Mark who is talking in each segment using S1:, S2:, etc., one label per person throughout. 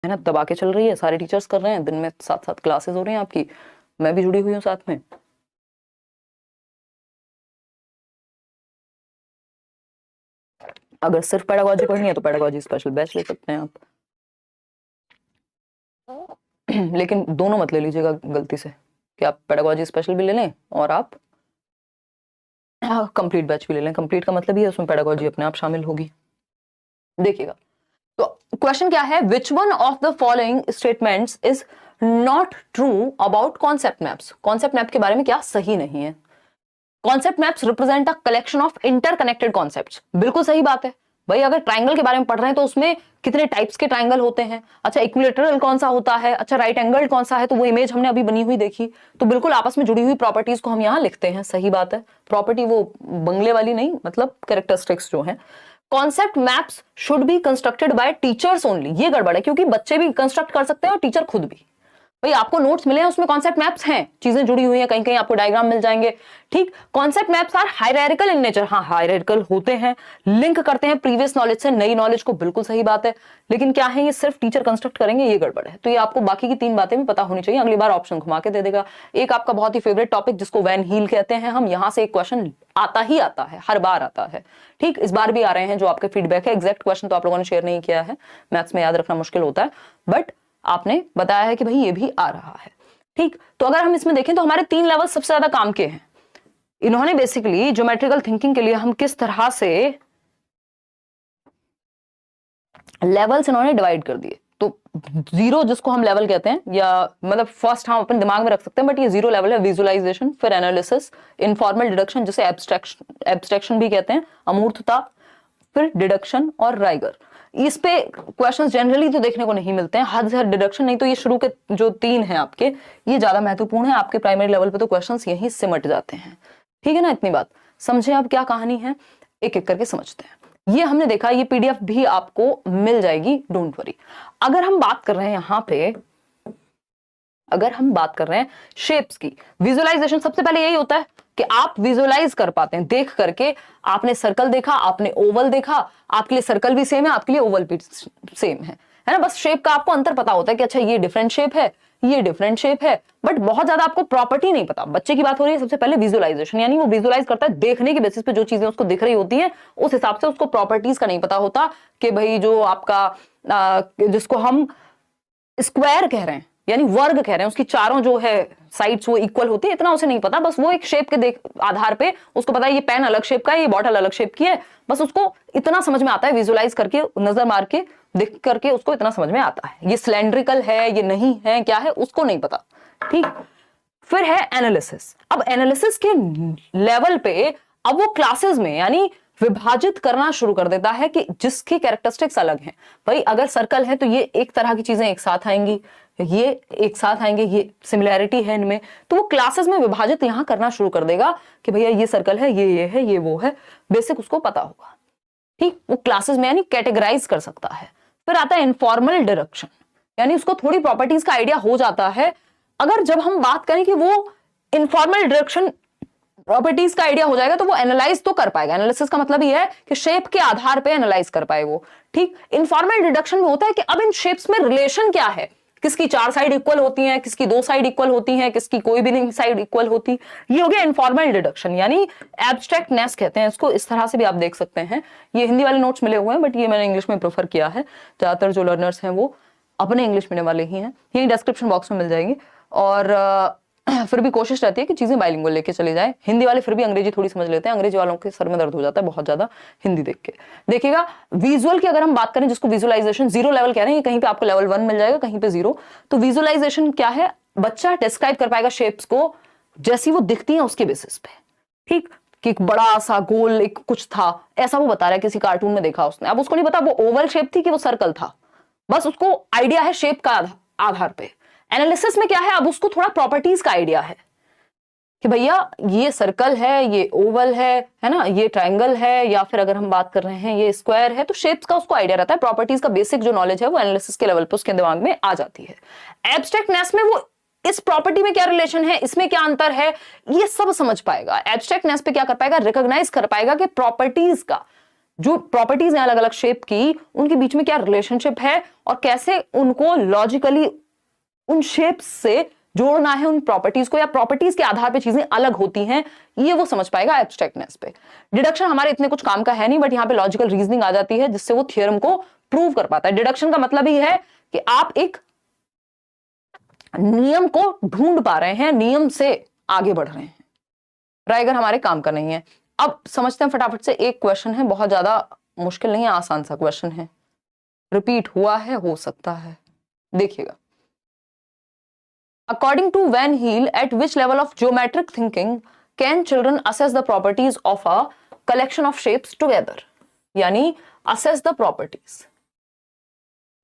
S1: मेहनत दबा के चल रही है, सारे टीचर्स कर रहे हैं, दिन में 7-7 क्लासेस हो रही हैं आपकी, मैं भी जुड़ी हुई हूँ साथ में। अगर सिर्फ पेडागोजी पढ़नी है तो पेडागोजी स्पेशल बैच ले सकते हैं आप, लेकिन दोनों मत ले लीजिएगा गलती से कि आप पेडागोजी स्पेशल भी ले लें और आप कंप्लीट बैच भी ले लें। कंप्लीट का मतलब ही है उसमें पेडागोजी अपने आप शामिल होगी। देखिएगा, तो क्वेश्चन क्या है, which one of the following statements is not true about concept maps. Concept map के बारे में क्या सही नहीं है? Concept maps represent a collection of interconnected concepts. बिल्कुल सही बात है भाई, अगर ट्राइंगल के बारे में पढ़ रहे हैं तो उसमें कितने टाइप्स के ट्राइंगल होते हैं, अच्छा इक्विलेटरल कौन सा होता है, अच्छा राइट एंगल कौन सा है, तो वो इमेज हमने अभी बनी हुई देखी, तो बिल्कुल आपस में जुड़ी हुई प्रॉपर्टीज को हम यहाँ लिखते हैं, सही बात है। प्रॉपर्टी वो बंगले वाली नहीं, मतलब कैरेक्टरिस्टिक्स जो है। Concept maps should be constructed by teachers only, ये गड़बड़ है, क्योंकि बच्चे भी कंस्ट्रक्ट कर सकते हैं और टीचर खुद भी। भाई आपको नोट्स मिले हैं, उसमें कॉन्सेप्ट मैप्स हैं, चीजें जुड़ी हुई हैं, कहीं कहीं आपको डायग्राम मिल जाएंगे, ठीक। Concept maps are hierarchical in nature, हाँ हायरार्किकल होते हैं, लिंक करते हैं प्रीवियस नॉलेज से नई नॉलेज को, बिल्कुल सही बात है। लेकिन क्या है, ये सिर्फ टीचर कंस्ट्रक्ट करेंगे, ये गड़बड़ है। तो ये आपको बाकी की 3 बातें भी पता होनी चाहिए, अगली बार ऑप्शन घुमा के दे देगा। एक आपका बहुत ही फेवरेट टॉपिक जिसको वैन हील कहते हैं हम, यहाँ से एक क्वेश्चन आता ही आता है, हर बार आता है, ठीक। इस बार भी आ रहे हैं जो आपके फीडबैक है। एग्जैक्ट क्वेश्चन तो आप लोगों ने शेयर नहीं किया है, मैथ्स में याद रखना मुश्किल होता है, बट आपने बताया है कि भाई ये भी आ रहा है, ठीक। तो अगर हम इसमें देखें तो हमारे 3 लेवल सबसे ज्यादा काम के हैं। इन्होंने बेसिकली ज्योमेट्रिकल थिंकिंग के लिए हम किस तरह से लेवल्स इन्होंने डिवाइड कर दिए। तो 0 जिसको हम लेवल कहते हैं, या मतलब फर्स्ट हम अपने दिमाग में रख सकते हैं, बट ये 0 लेवल है, विजुअलाइजेशन, फिर एनालिसिस, इनफॉर्मल डिडक्शन जिसे एब्स्ट्रैक्शन भी कहते हैं, अमूर्तता, फिर डिडक्शन और राइगर। इस पे क्वेश्चंस जनरली तो देखने को नहीं मिलते हैं, हद से हद डिडक्शन, नहीं तो ये शुरू के जो 3 हैं आपके, ये ज्यादा महत्वपूर्ण है। आपके प्राइमरी लेवल पे तो क्वेश्चंस यहीं सिमट जाते हैं, ठीक है ना। इतनी बात समझे आप क्या कहानी है, एक एक करके समझते हैं। ये हमने देखा, ये पीडीएफ भी आपको मिल जाएगी, डोंट वरी। अगर हम बात कर रहे हैं यहाँ पे, अगर हम बात कर रहे हैं शेप्स की, विजुअलाइजेशन सबसे पहले यही होता है कि आप विजुअलाइज कर पाते हैं, देख करके आपने सर्कल देखा, आपने ओवल देखा, आपके लिए सर्कल भी सेम है, आपके लिए ओवल भी सेम है ना। बस शेप का आपको अंतर पता होता है कि अच्छा ये डिफरेंट शेप है, ये डिफरेंट शेप है, बट बहुत ज्यादा आपको प्रॉपर्टी नहीं पता। बच्चे की बात हो रही है, सबसे पहले विजुअलाइजेशन, यानी वो विजुअलाइज करता है, देखने के बेसिस पे जो चीजें उसको दिख रही होती हैं उस हिसाब से उसको प्रॉपर्टीज का नहीं पता होता कि भाई जो आपका जिसको हम स्क्वायर कह रहे हैं यानी वर्ग कह रहे हैं, उसकी चारों जो है साइड्स वो इक्वल होती है, इतना उसे नहीं पता। बस वो एक शेप के आधार पे उसको पता है ये पेन अलग शेप का है, ये बॉटल अलग शेप की है, बस उसको इतना समझ में आता है, विजुअलाइज करके नजर मार के देख करके उसको इतना समझ में आता है। ये सिलेंड्रिकल है, ये नहीं है, क्या है उसको नहीं पता, ठीक। फिर है एनालिसिस। अब एनालिसिस के लेवल पे अब वो क्लासेस में यानी विभाजित करना शुरू कर देता है कि जिसकी कैरेक्टरिस्टिक्स अलग हैं। भाई अगर सर्कल है तो ये एक तरह की चीजें एक साथ आएंगी, ये एक साथ आएंगे, ये सिमिलैरिटी है इनमें, तो वो क्लासेस में विभाजित यहां करना शुरू कर देगा कि भैया ये सर्कल है, ये है, ये वो है, बेसिक उसको पता होगा, ठीक। वो क्लासेस में यानी कैटेगराइज कर सकता है। फिर आता है इनफॉर्मल डायरेक्शन, यानी उसको थोड़ी प्रॉपर्टीज का आइडिया हो जाता है। अगर जब हम बात करें कि वो इनफॉर्मल डायरेक्शन प्रॉपर्टीज का आइडिया हो जाएगा तो वो एनालाइज तो कर पाएगा। एनालिसिस का मतलब ये है कि शेप के आधार पे एनालाइज कर पाए वो, ठीक। इनफॉर्मल डिडक्शन में होता है कि अब इन शेप्स में रिलेशन क्या है, किसकी 4 साइड इक्वल होती हैं, किसकी 2 साइड इक्वल होती हैं, किसकी कोई भी नहीं साइड इक्वल होती। ये हो गया इनफॉर्मल डिडक्शन, यानी एब्स्ट्रैक्टनेस कहते हैं इसको। इस तरह से भी आप देख सकते हैं। ये हिंदी वाले नोट्स मिले हुए हैं, बट ये मैंने इंग्लिश में प्रेफर किया है। ज्यादातर जो लर्नर्स हैं वो अपने इंग्लिश मीडियम वाले ही हैं, ये डिस्क्रिप्शन बॉक्स में मिल जाएंगे। और फिर भी कोशिश रहती है कि चीजें बाइलिंगुअल लेके चले जाएं। हिंदी वाले फिर भी अंग्रेजी थोड़ी समझ लेते हैं, अंग्रेजी वालों के सर में दर्द हो जाता है बहुत ज्यादा हिंदी देख के। देखिएगा विजुअल की अगर हम बात करें, जिसको विजुअलाइजेशन 0 लेवल कह रहे हैं, कहीं पे आपको लेवल 1 मिल जाएगा, कहीं पे 0। तो विजुअलाइजेशन क्या है, बच्चा डिस्क्राइब कर पाएगा शेप्स को जैसी वो दिखती है उसके बेसिस पे, ठीक। कि एक बड़ा सा गोल एक कुछ था, ऐसा वो बता रहा है, किसी कार्टून में देखा उसने। अब उसको नहीं पता वो ओवल शेप थी कि वो सर्कल था, बस उसको आइडिया है शेप का आधार पे। एनालिसिस में क्या है, अब उसको थोड़ा प्रॉपर्टीज का आइडिया है कि भैया ये सर्कल है, ये ओवल है ना, ये ट्रायंगल है, या फिर अगर हम बात कर रहे हैं ये स्क्वायर है, तो शेप्स का उसको आइडिया रहता है। प्रॉपर्टीज का बेसिक जो नॉलेज है वो एनालिसिस के लेवल पे उसके दिमाग में आ जाती है। एब्स्ट्रैक्टनेस में वो इस प्रॉपर्टी में क्या रिलेशन है, इसमें क्या अंतर है, ये सब समझ पाएगा। एब्स्ट्रैक्टनेस पे क्या कर पाएगा, रिकॉग्नाइज कर पाएगा कि प्रॉपर्टीज का जो प्रॉपर्टीज हैं अलग अलग शेप की, उनके बीच में क्या रिलेशनशिप है और कैसे उनको लॉजिकली उन शेप्स से जोड़ना है उन प्रॉपर्टीज को, या प्रॉपर्टीज के आधार पे चीजें अलग होती हैं, ये वो समझ पाएगा एब्स्ट्रैक्टनेस पे। डिडक्शन हमारे इतने कुछ काम का है नहीं, बट यहाँ पे लॉजिकल रीजनिंग आ जाती है जिससे वो थ्योरम को प्रूव कर पाता है। डिडक्शन का मतलब ही है कि आप एक नियम को ढूंढ पा रहे हैं, नियम से आगे बढ़ रहे हैं। राइगर हमारे काम का नहीं है। अब समझते हैं फटाफट से, एक क्वेश्चन है, बहुत ज्यादा मुश्किल नहीं है, आसान सा क्वेश्चन है, रिपीट हुआ है, हो सकता है, देखिएगा। According to Van Heel, at which level of geometric thinking can children assess the properties of a collection of shapes together? यानी assess the properties.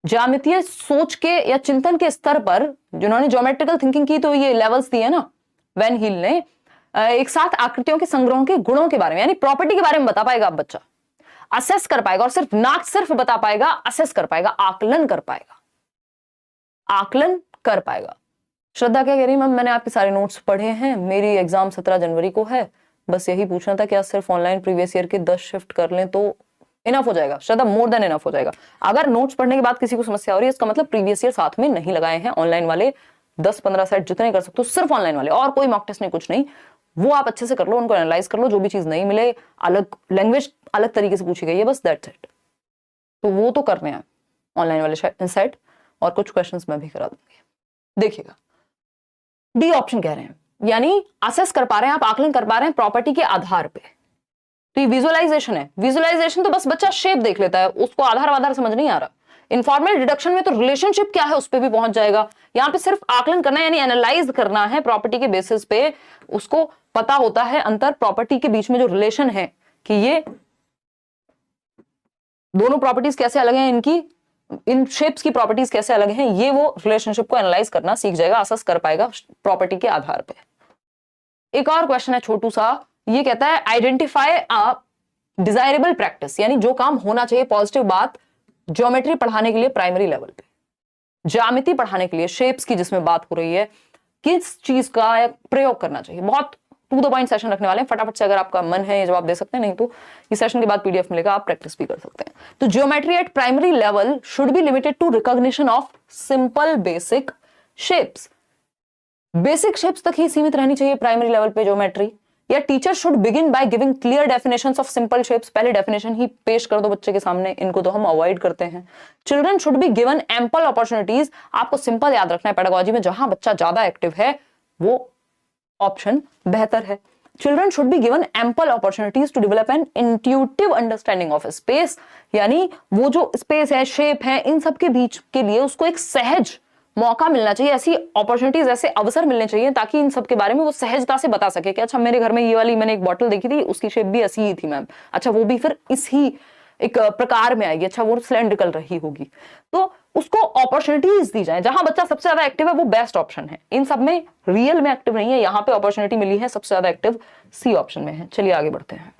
S1: ज्यामितीय सोच के या चिंतन के स्तर पर जिन्होंने ज्योमेट्रिकल थिंकिंग की, तो ये लेवल्स दिए ना वैन हील ने, एक साथ आकृतियों के संग्रहों के गुणों के बारे में, यानी प्रॉपर्टी के बारे में बता पाएगा। अब बच्चा असेस कर पाएगा, और सिर्फ ना सिर्फ बता पाएगा, असेस कर पाएगा, आकलन कर पाएगा, आकलन कर पाएगा। श्रद्धा क्या कह रही, मैम मैंने आपके सारे नोट्स पढ़े हैं, मेरी एग्जाम 17 जनवरी को है, बस यही पूछना था क्या सिर्फ ऑनलाइन प्रीवियस ईयर के 10 शिफ्ट कर लें तो इनफ हो जाएगा? श्रद्धा, मोर देन इनफ हो जाएगा। अगर नोट्स पढ़ने के बाद किसी को समस्या हो रही है, इसका मतलब प्रीवियस ईयर साथ में नहीं लगाए हैं। ऑनलाइन वाले 10-15 सेट जितने कर सकते हो, सिर्फ ऑनलाइन वाले, और कोई मॉक टेस्ट नहीं, कुछ नहीं, वो आप अच्छे से कर लो, उनको एनालाइज कर लो, जो भी चीज नहीं मिले, अलग लैंग्वेज अलग तरीके से पूछी गई है, बस दैट्स इट। तो वो तो करने हैं ऑनलाइन वाले सेट, और कुछ क्वेश्चंस मैं भी करा दूंगी, देखिएगा। डी ऑप्शन कह रहे हैं, यानी असेस कर पा रहे हैं आप, आकलन कर पा रहे हैं प्रॉपर्टी के आधार पे। तो ये विजुअलाइजेशन है। विजुअलाइजेशन तो बस बच्चा शेप देख लेता है, उसको आधार समझ नहीं आ रहा। इनफॉर्मल डिडक्शन में तो रिलेशनशिप क्या है उस पर भी पहुंच जाएगा। यहाँ पे सिर्फ आकलन करना है, यानी एनालाइज करना है प्रॉपर्टी के बेसिस पे, उसको पता होता है अंतर प्रॉपर्टी के बीच में जो रिलेशन है, कि ये दोनों प्रॉपर्टीज कैसे अलग हैं, इनकी इन शेप्स की प्रॉपर्टीज कैसे अलग हैं, ये वो रिलेशनशिप को एनालाइज करना सीख जाएगा, असेस कर पाएगा प्रॉपर्टी के आधार पे। एक और क्वेश्चन है छोटू सा, ये कहता है आइडेंटिफाई अ डिजायरेबल प्रैक्टिस, यानी जो काम होना चाहिए, पॉजिटिव बात, ज्योमेट्री पढ़ाने के लिए प्राइमरी लेवल पे, ज्यामिति पढ़ाने के लिए, शेप्स की जिसमें बात हो रही है, किस चीज का प्रयोग करना चाहिए। बहुत टू द पॉइंट सेशन रखने वाले हैं, फटाफट से अगर आपका मन है ये जवाब दे सकते हैं, नहीं तो इस सेशन के बाद पीडीएफ मिलेगा, आप प्रैक्टिस भी कर सकते हैं। तो geometry at primary level should be limited to recognition of simple basic shapes. Basic shapes तक ही सीमित रहनी चाहिए प्राइमरी लेवल पे ज्योमेट्री, या teacher should begin by giving clear definitions of simple shapes. पहले डेफिनेशन ही पेश कर दो बच्चे के सामने, इनको तो हम अवॉइड करते हैं। Children should be given ample opportunities. आपको सिंपल याद रखना है, पेडागोजी में जहां बच्चा ज्यादा एक्टिव है वो ऑप्शन बेहतर है। Children should be given ample opportunities to develop an intuitive understanding of space, यानी वो जो स्पेस है, शेप है, इन सब के बीच के लिए उसको एक सहज मौका मिलना चाहिए, ऐसी अपॉर्चुनिटीज, ऐसे अवसर मिलने चाहिए ताकि इन सब के बारे में वो सहजता से बता सके कि अच्छा मेरे घर में ये वाली मैंने एक बॉटल देखी थी, उसकी शेप भी ऐसी ही थी मैम, अच्छा वो भी फिर इस ही एक प्रकार में आएगी, अच्छा वो सिलेंड्रिकल रही होगी। तो उसको अपॉर्चुनिटीज दी जाए। जहां बच्चा सबसे ज्यादा एक्टिव है वो बेस्ट ऑप्शन है, इन सब में रियल में एक्टिव नहीं है, यहाँ पे अपॉर्चुनिटी मिली है, सबसे ज्यादा एक्टिव सी ऑप्शन में है। चलिए आगे बढ़ते हैं,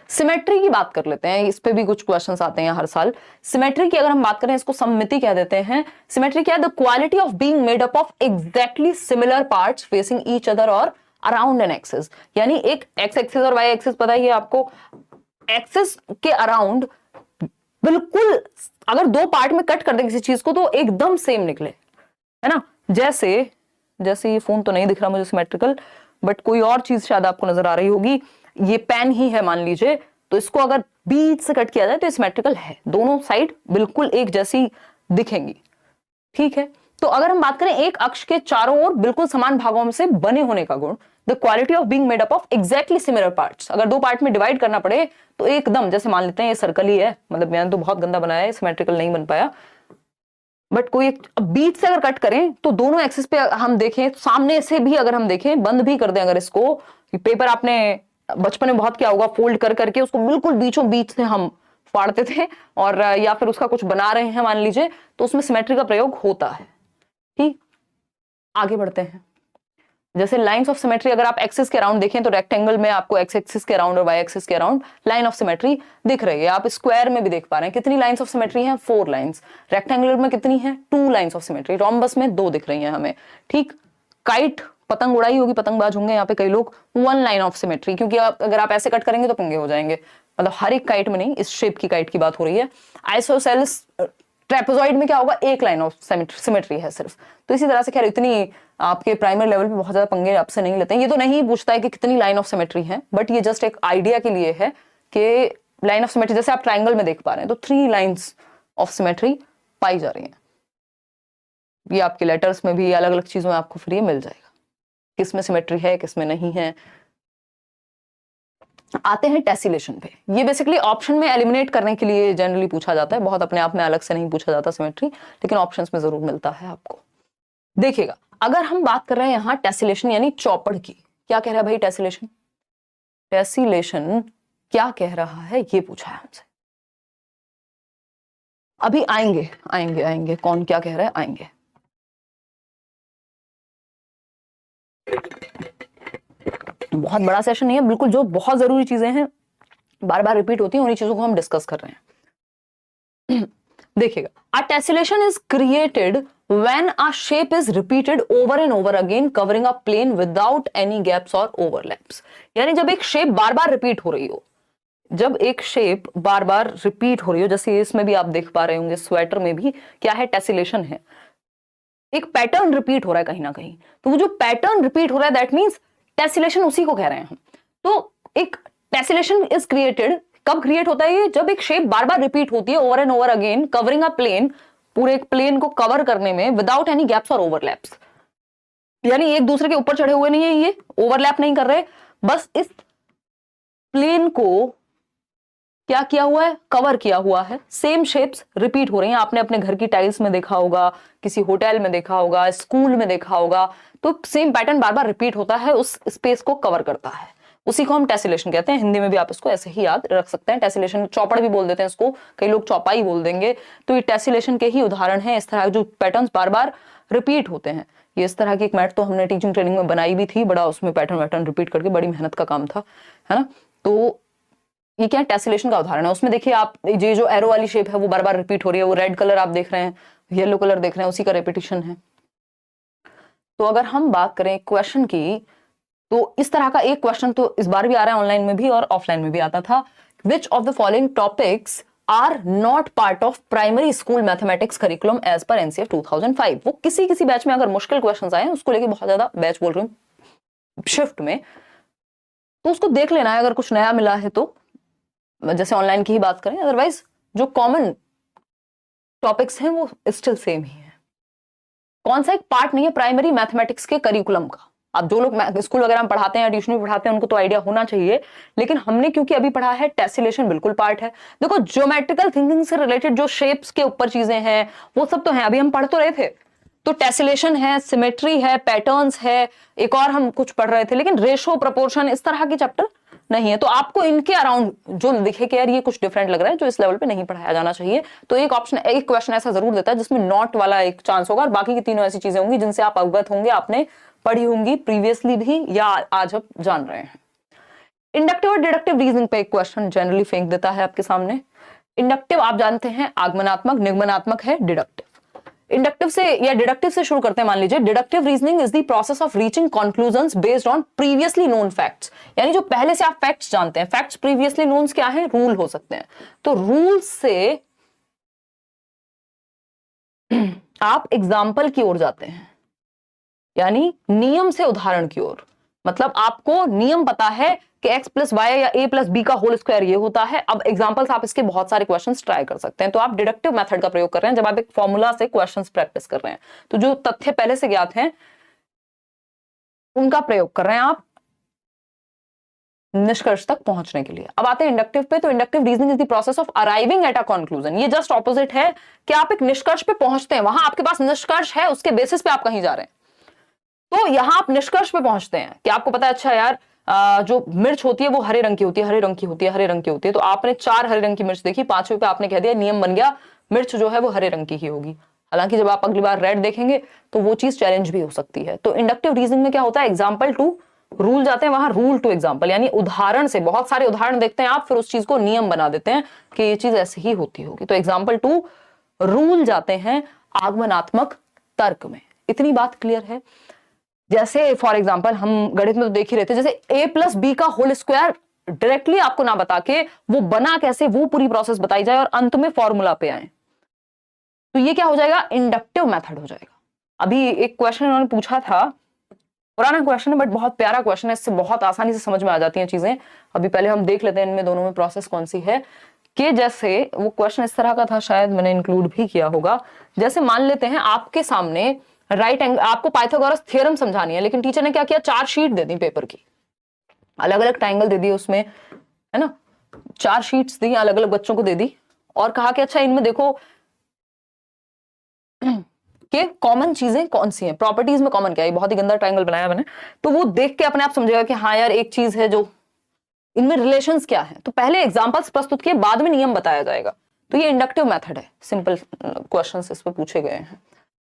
S1: सिमेट्री की बात कर लेते हैं, इस पे भी कुछ क्वेश्चंस आते हैं हर साल। सिमेट्री की अगर हम बात करें, इसको सममिति कह देते हैं। सिमेट्री क्या है? The quality of being made up of exactly similar parts facing each other और अराउंड एन एक्सिस, यानी एक एक्स एक्सिस और वाई एक्सिस पता ही है आपको, एक्सिस के अराउंड बिल्कुल अगर दो पार्ट में कट कर दे किसी चीज को तो एकदम सेम निकले, है ना। जैसे ये फोन तो नहीं दिख रहा मुझे सिमेट्रिकल, बट कोई और चीज शायद आपको नजर आ रही होगी, ये पेन ही है मान लीजिए, तो इसको अगर बीच से कट किया जाए तो सिमेट्रिकल है, दोनों साइड बिल्कुल एक जैसी दिखेंगी, ठीक है। तो अगर हम बात करें एक अक्ष के चारों ओर बिल्कुल समान भागों से बने होने का गुण, the quality of being made up of exactly similar parts, अगर दो पार्ट में डिवाइड करना पड़े तो एकदम, जैसे मान लेते हैं ये सर्कल ही है, मतलब मैंने तो बहुत गंदा बनाया है, सिमेट्रिकल नहीं बन पाया, बट कोई एक बीच से अगर कट करें तो दोनों एक्सिस पे हम देखें, सामने से भी अगर हम देखें, बंद भी कर दें अगर इसको, पेपर आपने बचपन में बहुत क्या होगा, फोल्ड कर करके उसको बिल्कुल बीचों बीच से हम फाड़ते थे, और या फिर उसका कुछ बना रहे हैं मान लीजिए, तो उसमें सिमेट्री का प्रयोग होता है। ठीक, आगे बढ़ते हैं। जैसे लाइंस ऑफ सिमेट्री अगर आप एक्सिस के अराउंड देखें तो रेक्टेंगल में आपको एक्स एक्सिस के अराउंड और वाई एक्सिस के अराउंड लाइन ऑफ सिमेट्री दिख रही है। आप स्क्वायर में भी देख पा रहे हैं कितनी लाइंस ऑफ सिमेट्री हैं, 4 लाइंस। रेक्टेंगुलर में कितनी है, 2 लाइंस ऑफ सिमेट्री। रोम्बस में 2 दिख रही हैं हमें, ठीक। काइट पतंग उड़ाई होगी, पतंगबाज होंगे यहाँ पे कई लोग, वन लाइन ऑफ सिमेट्री, क्योंकि अगर आप ऐसे कट करेंगे तो पंगे हो जाएंगे, मतलब हर एक काइट में नहीं, इस शेप की काइट की बात हो रही है। आइसोसेलेस ट्रेपेजॉइड में क्या होगा, एक लाइन ऑफ सिमेट्री है सिर्फ। तो इसी तरह से खैर इतनी आपके प्राइमरी लेवल पे बहुत ज्यादा पंगे आपसे नहीं लेते हैं। ये तो नहीं पूछता है कि कितनी लाइन ऑफ सिमेट्री है, बट ये जस्ट एक आइडिया के लिए है कि लाइन ऑफ सिमेट्री, जैसे आप ट्राइंगल में देख पा रहे हैं, तो 3 लाइन्स ऑफ सिमेट्री पाई जा रही हैं। ये आपके लेटर्स में भी, अलग अलग चीजों में आपको फिर ये मिल जाएगा किस में सिमेट्री है, किस में नहीं है। आते हैं टेसिलेशन पे। ये बेसिकली ऑप्शन में एलिमिनेट करने के लिए जनरली पूछा जाता है, बहुत अपने आप में अलग से नहीं पूछा जाता सिमेट्री, लेकिन ऑप्शंस में जरूर मिलता है आपको। देखिएगा, अगर हम बात कर रहे हैं यहाँ टेसिलेशन यानी चौपड़ की, क्या कह रहा है भाई टेसिलेशन? टेसिलेशन क्या कह रहा है ये पूछा है हमसे। अभी आएंगे आएंगे आएंगे, कौन क्या कह रहा है आएंगे। बहुत बड़ा सेशन नहीं है, बिल्कुल जो बहुत जरूरी चीजें हैं बार बार रिपीट होती हैं उन्हीं चीजों को हम डिस्कस कर रहे हैं। देखिएगा, a tessellation is created when a shape is repeated over and over again covering a plane without any gaps और ओवरलैप्स। यानी जब एक शेप बार बार रिपीट हो रही हो, जब एक शेप बार बार रिपीट हो रही हो, जैसे इसमें भी आप देख पा रहे होंगे, स्वेटर में भी क्या है, टेसिलेशन है, एक पैटर्न रिपीट हो रहा है कहीं ना कहीं। तो वो जो पैटर्न रिपीट हो रहा है दैट मींस टेसिलेशन, उसी को कह रहे हैं हम। तो एक टेसिलेशन इज क्रिएटेड, कब क्रिएट होता है ये, जब एक शेप बार बार रिपीट होती है over and over again covering a plane, पूरे एक प्लेन को कवर करने में, विदाउट एनी गैप्स और ओवरलैप्स। यानी एक दूसरे के ऊपर चढ़े हुए नहीं है, ये ओवरलैप नहीं कर रहे, बस इस प्लेन को क्या किया हुआ है, कवर किया हुआ है। सेम शेप्स रिपीट हो रही हैं, आपने अपने घर की टाइल्स में देखा होगा, किसी होटल में देखा होगा, स्कूल में देखा होगा, तो सेम पैटर्न बार बार रिपीट होता है, उस स्पेस को कवर करता है, उसी को हम टेसिलेशन कहते हैं। हिंदी में भी आप इसको ऐसे ही याद रख सकते हैं, टेसिलेशन, चौपड़ भी बोल देते हैं इसको, कई लोग चौपाई बोल देंगे। तो ये टेसिलेशन के ही उदाहरण है, इस तरह जो पैटर्न्स बार बार रिपीट होते हैं। ये इस तरह की एक मैट तो हमने टीचिंग ट्रेनिंग में बनाई भी थी, बड़ा उसमें पैटर्न रिपीट करके, बड़ी मेहनत का काम था, है ना। तो ये क्या टेसिलेशन का उदाहरण है। उसमें देखिए आप, ये जो एरो वाली शेप है वो बार बार रिपीट हो रही है, वो रेड कलर आप देख रहे हैं, येलो कलर देख रहे हैं, उसी का रेपिटेशन है। तो अगर हम बात करें क्वेश्चन की, तो इस तरह का एक क्वेश्चन तो इस बार भी आ रहा है, ऑनलाइन में भी और ऑफलाइन में भी आता था। Which of the following topics are not part of primary school mathematics curriculum as per NCF 2005। वो किसी किसी बैच में अगर मुश्किल क्वेश्चंस आए, उसको लेके बहुत ज्यादा बैच बोल रही हूँ शिफ्ट में, तो उसको देख लेना है अगर कुछ नया मिला है तो, जैसे ऑनलाइन की ही बात करें। अदरवाइज जो कॉमन टॉपिक्स हैं वो स्टिल सेम ही है। कौन सा एक पार्ट नहीं है प्राइमरी मैथमेटिक्स के करिकुलम का। अब जो लोग स्कूल वगैरह में पढ़ाते हैं, ट्यूशन में पढ़ाते हैं, उनको तो आइडिया होना चाहिए, लेकिन हमने क्योंकि अभी पढ़ा है टेसिलेशन, बिल्कुल पार्ट है। देखो, ज्योमेट्रिकल थिंकिंग से रिलेटेड जो शेप्स के ऊपर चीजें हैं वो सब तो हैं, अभी हम पढ़ तो रहे थे। तो टेसिलेशन है, सिमेट्री है, पैटर्न्स है, एक और हम कुछ पढ़ रहे थे, लेकिन रेशो, प्रपोर्शन, इस तरह के चैप्टर नहीं है। तो आपको इनके अराउंड जो दिखे कि यार ये कुछ डिफरेंट लग रहा है, जो इस लेवल पे नहीं पढ़ाया जाना चाहिए, तो एक ऑप्शन, एक क्वेश्चन ऐसा जरूर देता है जिसमें नॉट वाला एक चांस होगा, और बाकी की तीनों ऐसी चीजें होंगी जिनसे आप अवगत होंगे, आपने पढ़ी होंगी प्रीवियसली भी या आज आप जान रहे हैं। इंडक्टिव और डिडक्टिव रीजनिंग पे एक क्वेश्चन जनरली फेंक देता है आपके सामने। इंडक्टिव आप जानते हैं आगमनात्मक, निगमनात्मक है डिडक्टिव। इंडक्टिव से या डिडक्टिव से शुरू करते हैं। मान लीजिए, deductive reasoning is the process of reaching conclusions based on previously known facts. यानी जो पहले से आप फैक्ट्स जानते हैं, फैक्ट्स प्रीवियसली नोन क्या है, रूल हो सकते हैं, तो रूल से आप एग्जाम्पल की ओर जाते हैं, यानी नियम से उदाहरण की ओर। मतलब आपको नियम पता है कि x प्लस वाई या a प्लस बी का होल स्क्वायर ये होता है। अब एग्जांपल्स आप इसके बहुत सारे क्वेश्चंस ट्राई कर सकते हैं। तो आप डिडक्टिव मेथड का प्रयोग कर रहे हैं जब आप एक फॉर्मूला से क्वेश्चंस प्रैक्टिस कर रहे हैं, तो जो तथ्य पहले से ज्ञात हैं उनका प्रयोग कर रहे हैं आप निष्कर्ष तक पहुंचने के लिए। अब आते हैं इंडक्टिव पे। तो inductive reasoning is the process of arriving at a conclusion. ये जस्ट ऑपोजिट है कि आप एक निष्कर्ष पे पहुंचते हैं, वहां आपके पास निष्कर्ष है, उसके बेसिस पे आप कहीं जा रहे हैं। तो यहां आप निष्कर्ष पे पहुंचते हैं कि आपको पता है, अच्छा यार जो मिर्च होती है वो हरे रंग की होती है, हरे रंग की होती है, हरे रंग की होती है। तो आपने 4 हरे रंग की मिर्च देखी, 5वें पे आपने कह दिया, नियम बन गया, मिर्च जो है वो हरे रंग की ही होगी। हालांकि जब आप अगली बार रेड देखेंगे तो वो चीज चैलेंज भी हो सकती है। तो इंडक्टिव रीजनिंग में क्या होता है, एग्जाम्पल टू रूल जाते हैं, वहां रूल टू एग्जाम्पल, यानी उदाहरण से बहुत सारे उदाहरण देखते हैं आप, फिर उस चीज को नियम बना देते हैं कि ये चीज ऐसे ही होती होगी। तो एग्जाम्पल टू रूल जाते हैं आगमनात्मक तर्क में। इतनी बात क्लियर है। जैसे फॉर एग्जाम्पल हम गणित में तो देख ही रहे थे, जैसे a+b का होल स्क्वायर डायरेक्टली आपको ना बता के वो बना कैसे वो पूरी प्रोसेस बताई जाए और अंत में फॉर्मूला पे आए, तो ये क्या हो जाएगा, इंडक्टिव मेथड हो जाएगा। अभी एक क्वेश्चन उन्होंने पूछा था, पुराना क्वेश्चन है बट बहुत प्यारा क्वेश्चन है, इससे बहुत आसानी से समझ में आ जाती हैं चीजें। अभी पहले हम देख लेते हैं इनमें दोनों में प्रोसेस कौन सी है। कि जैसे वो क्वेश्चन इस तरह का था, शायद मैंने इंक्लूड भी किया होगा। जैसे मान लेते हैं आपके सामने राइट एंगल, आपको पाइथागोरस थ्योरम समझानी है, लेकिन टीचर ने क्या किया, 4 शीट दे दी पेपर की, अलग अलग ट्राइंगल दे दिए उसमें, है ना, 4 शीट्स दी, अलग अलग बच्चों को दे दी और कहा कि अच्छा इनमें देखो कि कॉमन चीजें कौन सी हैं, प्रॉपर्टीज में कॉमन क्या है। बहुत ही गंदा ट्राइंगल बनाया मैंने, तो वो देख के अपने आप समझेगा कि हाँ यार एक चीज है जो इनमें रिलेशंस क्या है। तो पहले एग्जांपल्स प्रस्तुत किए, बाद में नियम बताया जाएगा। तो ये इंडक्टिव मेथड है, सिंपल क्वेश्चंस इस पे पूछे गए हैं।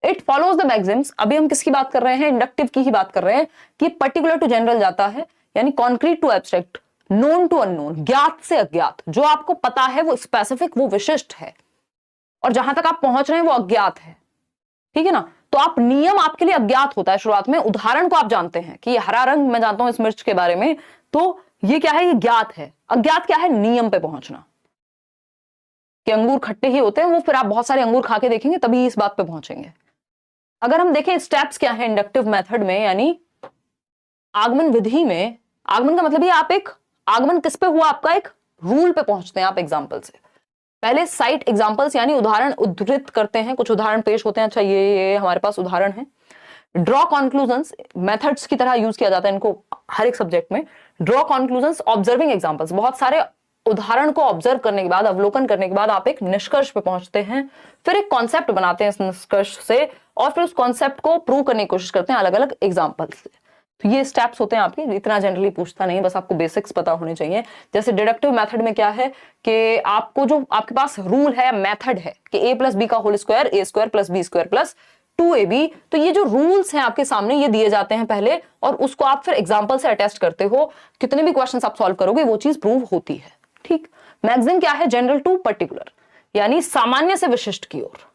S1: इट फॉलोज द मैक्सिम्स, अभी हम किसकी बात कर रहे हैं, इंडक्टिव की ही बात कर रहे हैं, कि पर्टिकुलर टू जनरल जाता है, यानी concrete to abstract, known to unknown, ज्ञात से अज्ञात। जो आपको पता है वो स्पेसिफिक, वो विशिष्ट है, और जहां तक आप पहुंच रहे हैं वो अज्ञात है, ठीक है ना। तो आप नियम आपके लिए अज्ञात होता है शुरुआत में, उदाहरण को आप जानते हैं कि ये हरा रंग मैं जानता हूं इस मिर्च के बारे में, तो ये क्या है, ये ज्ञात है। अज्ञात क्या है, नियम पे पहुंचना, कि अंगूर खट्टे ही होते हैं, वो फिर आप बहुत सारे अंगूर खा के देखेंगे तभी इस बात पे पहुंचेंगे। अगर हम देखें स्टेप्स क्या है इंडक्टिव मेथड में, यानी आगमन विधि में, आगमन का मतलब ये आप एक आगमन किस पे हुआ, आपका एक रूल पे पहुंचते हैं आप एग्जाम्पल से। पहले साइट एग्जाम्पल्स यानी उदाहरण उद्धृत करते हैं, कुछ उदाहरण पेश होते हैं, अच्छा ये हमारे पास उदाहरण है। ड्रॉ कॉन्क्लूजन्स, मेथड्स की तरह यूज किया जाता है इनको हर एक सब्जेक्ट में। ड्रॉ कॉन्क्लूजन्स, ऑब्जर्विंग एग्जाम्पल्स, बहुत सारे उदाहरण को ऑब्जर्व करने के बाद, अवलोकन करने के बाद आप एक निष्कर्ष पे पहुंचते हैं, फिर एक कॉन्सेप्ट बनाते हैं इस निष्कर्ष से, और फिर उस कॉन्सेप्ट को प्रूव करने की कोशिश करते हैं अलग अलग एग्जाम्पल्स से। तो ये स्टेप्स होते हैं आपके, इतना जनरली पूछता नहीं, बस आपको बेसिक्स पता होने चाहिए। जैसे डिडक्टिव मेथड में क्या है कि आपको जो आपके पास रूल है, मेथड है कि a+b का whole square a² + b² + 2ab, तो ये जो रूल्स हैं आपके सामने ये दिए जाते हैं पहले, और उसको आप फिर एग्जाम्पल से अटेस्ट करते हो। कितने भी क्वेश्चन आप सॉल्व करोगे वो चीज प्रूव होती है, ठीक। मैक्सिम क्या है, जनरल टू पर्टिकुलर, यानी सामान्य से विशिष्ट की ओर,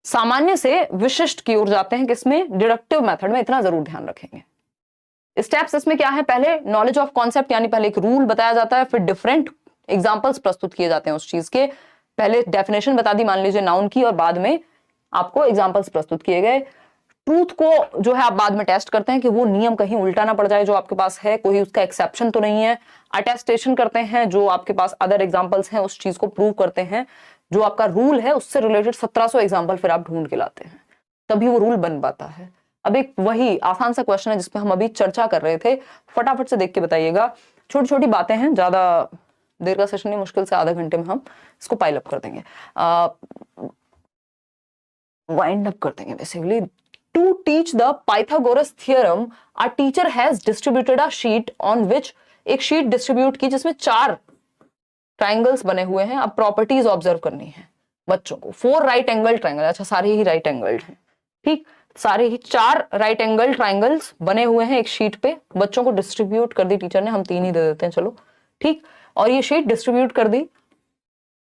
S1: सामान्य से विशिष्ट की ओर जाते हैं किसमें, डिडक्टिव मेथड में, इतना जरूर ध्यान रखेंगे। स्टेप्स इसमें क्या है, पहले नॉलेज ऑफ कॉन्सेप्ट, यानी पहले एक रूल बताया जाता है, फिर डिफरेंट एग्जांपल्स प्रस्तुत किए जाते हैं उस चीज के। पहले डेफिनेशन बता दी मान लीजिए नाउन की, और बाद में आपको एग्जांपल्स प्रस्तुत किए गए। ट्रूथ को जो है आप बाद में टेस्ट करते हैं कि वो नियम कहीं उल्टा ना पड़ जाए जो आपके पास है, कोई उसका एक्सेप्शन तो नहीं है। अटेस्टेशन करते हैं, जो आपके पास अदर एग्जांपल्स हैं उस चीज को प्रूव करते हैं, जो आपका रूल है उससे रिलेटेड 1700 एग्जाम्पल फिर आप ढूंढ के लाते हैं, तभी वो रूल बन पाता है। अब एक वही आसान सा क्वेश्चन है जिसपे हम अभी चर्चा कर रहे थे, फटाफट से देख के बताइएगा। छोटी छोटी बातें हैं, ज्यादा देर का सेशन नहीं, मुश्किल से आधा घंटे में हम इसको पाइल अप कर देंगे, वाइंड अप कर देंगे basically. To teach the Pythagoras theorem a teacher has distributed a sheet on which, एक शीट डिस्ट्रीब्यूट की जिसमें 4 ट्राइंगल्स बने हुए हैं। अब प्रॉपर्टीज ऑब्जर्व करनी है बच्चों को। 4 राइट एंगल ट्राइंगल, अच्छा सारे ही राइट एंगल्ड हैं, ठीक, सारे ही 4 राइट एंगल ट्राइंगल्स बने हुए हैं एक शीट पे, बच्चों को डिस्ट्रीब्यूट कर दी टीचर ने, हम 3 ही दे देते हैं चलो, ठीक। और ये शीट डिस्ट्रीब्यूट कर दी,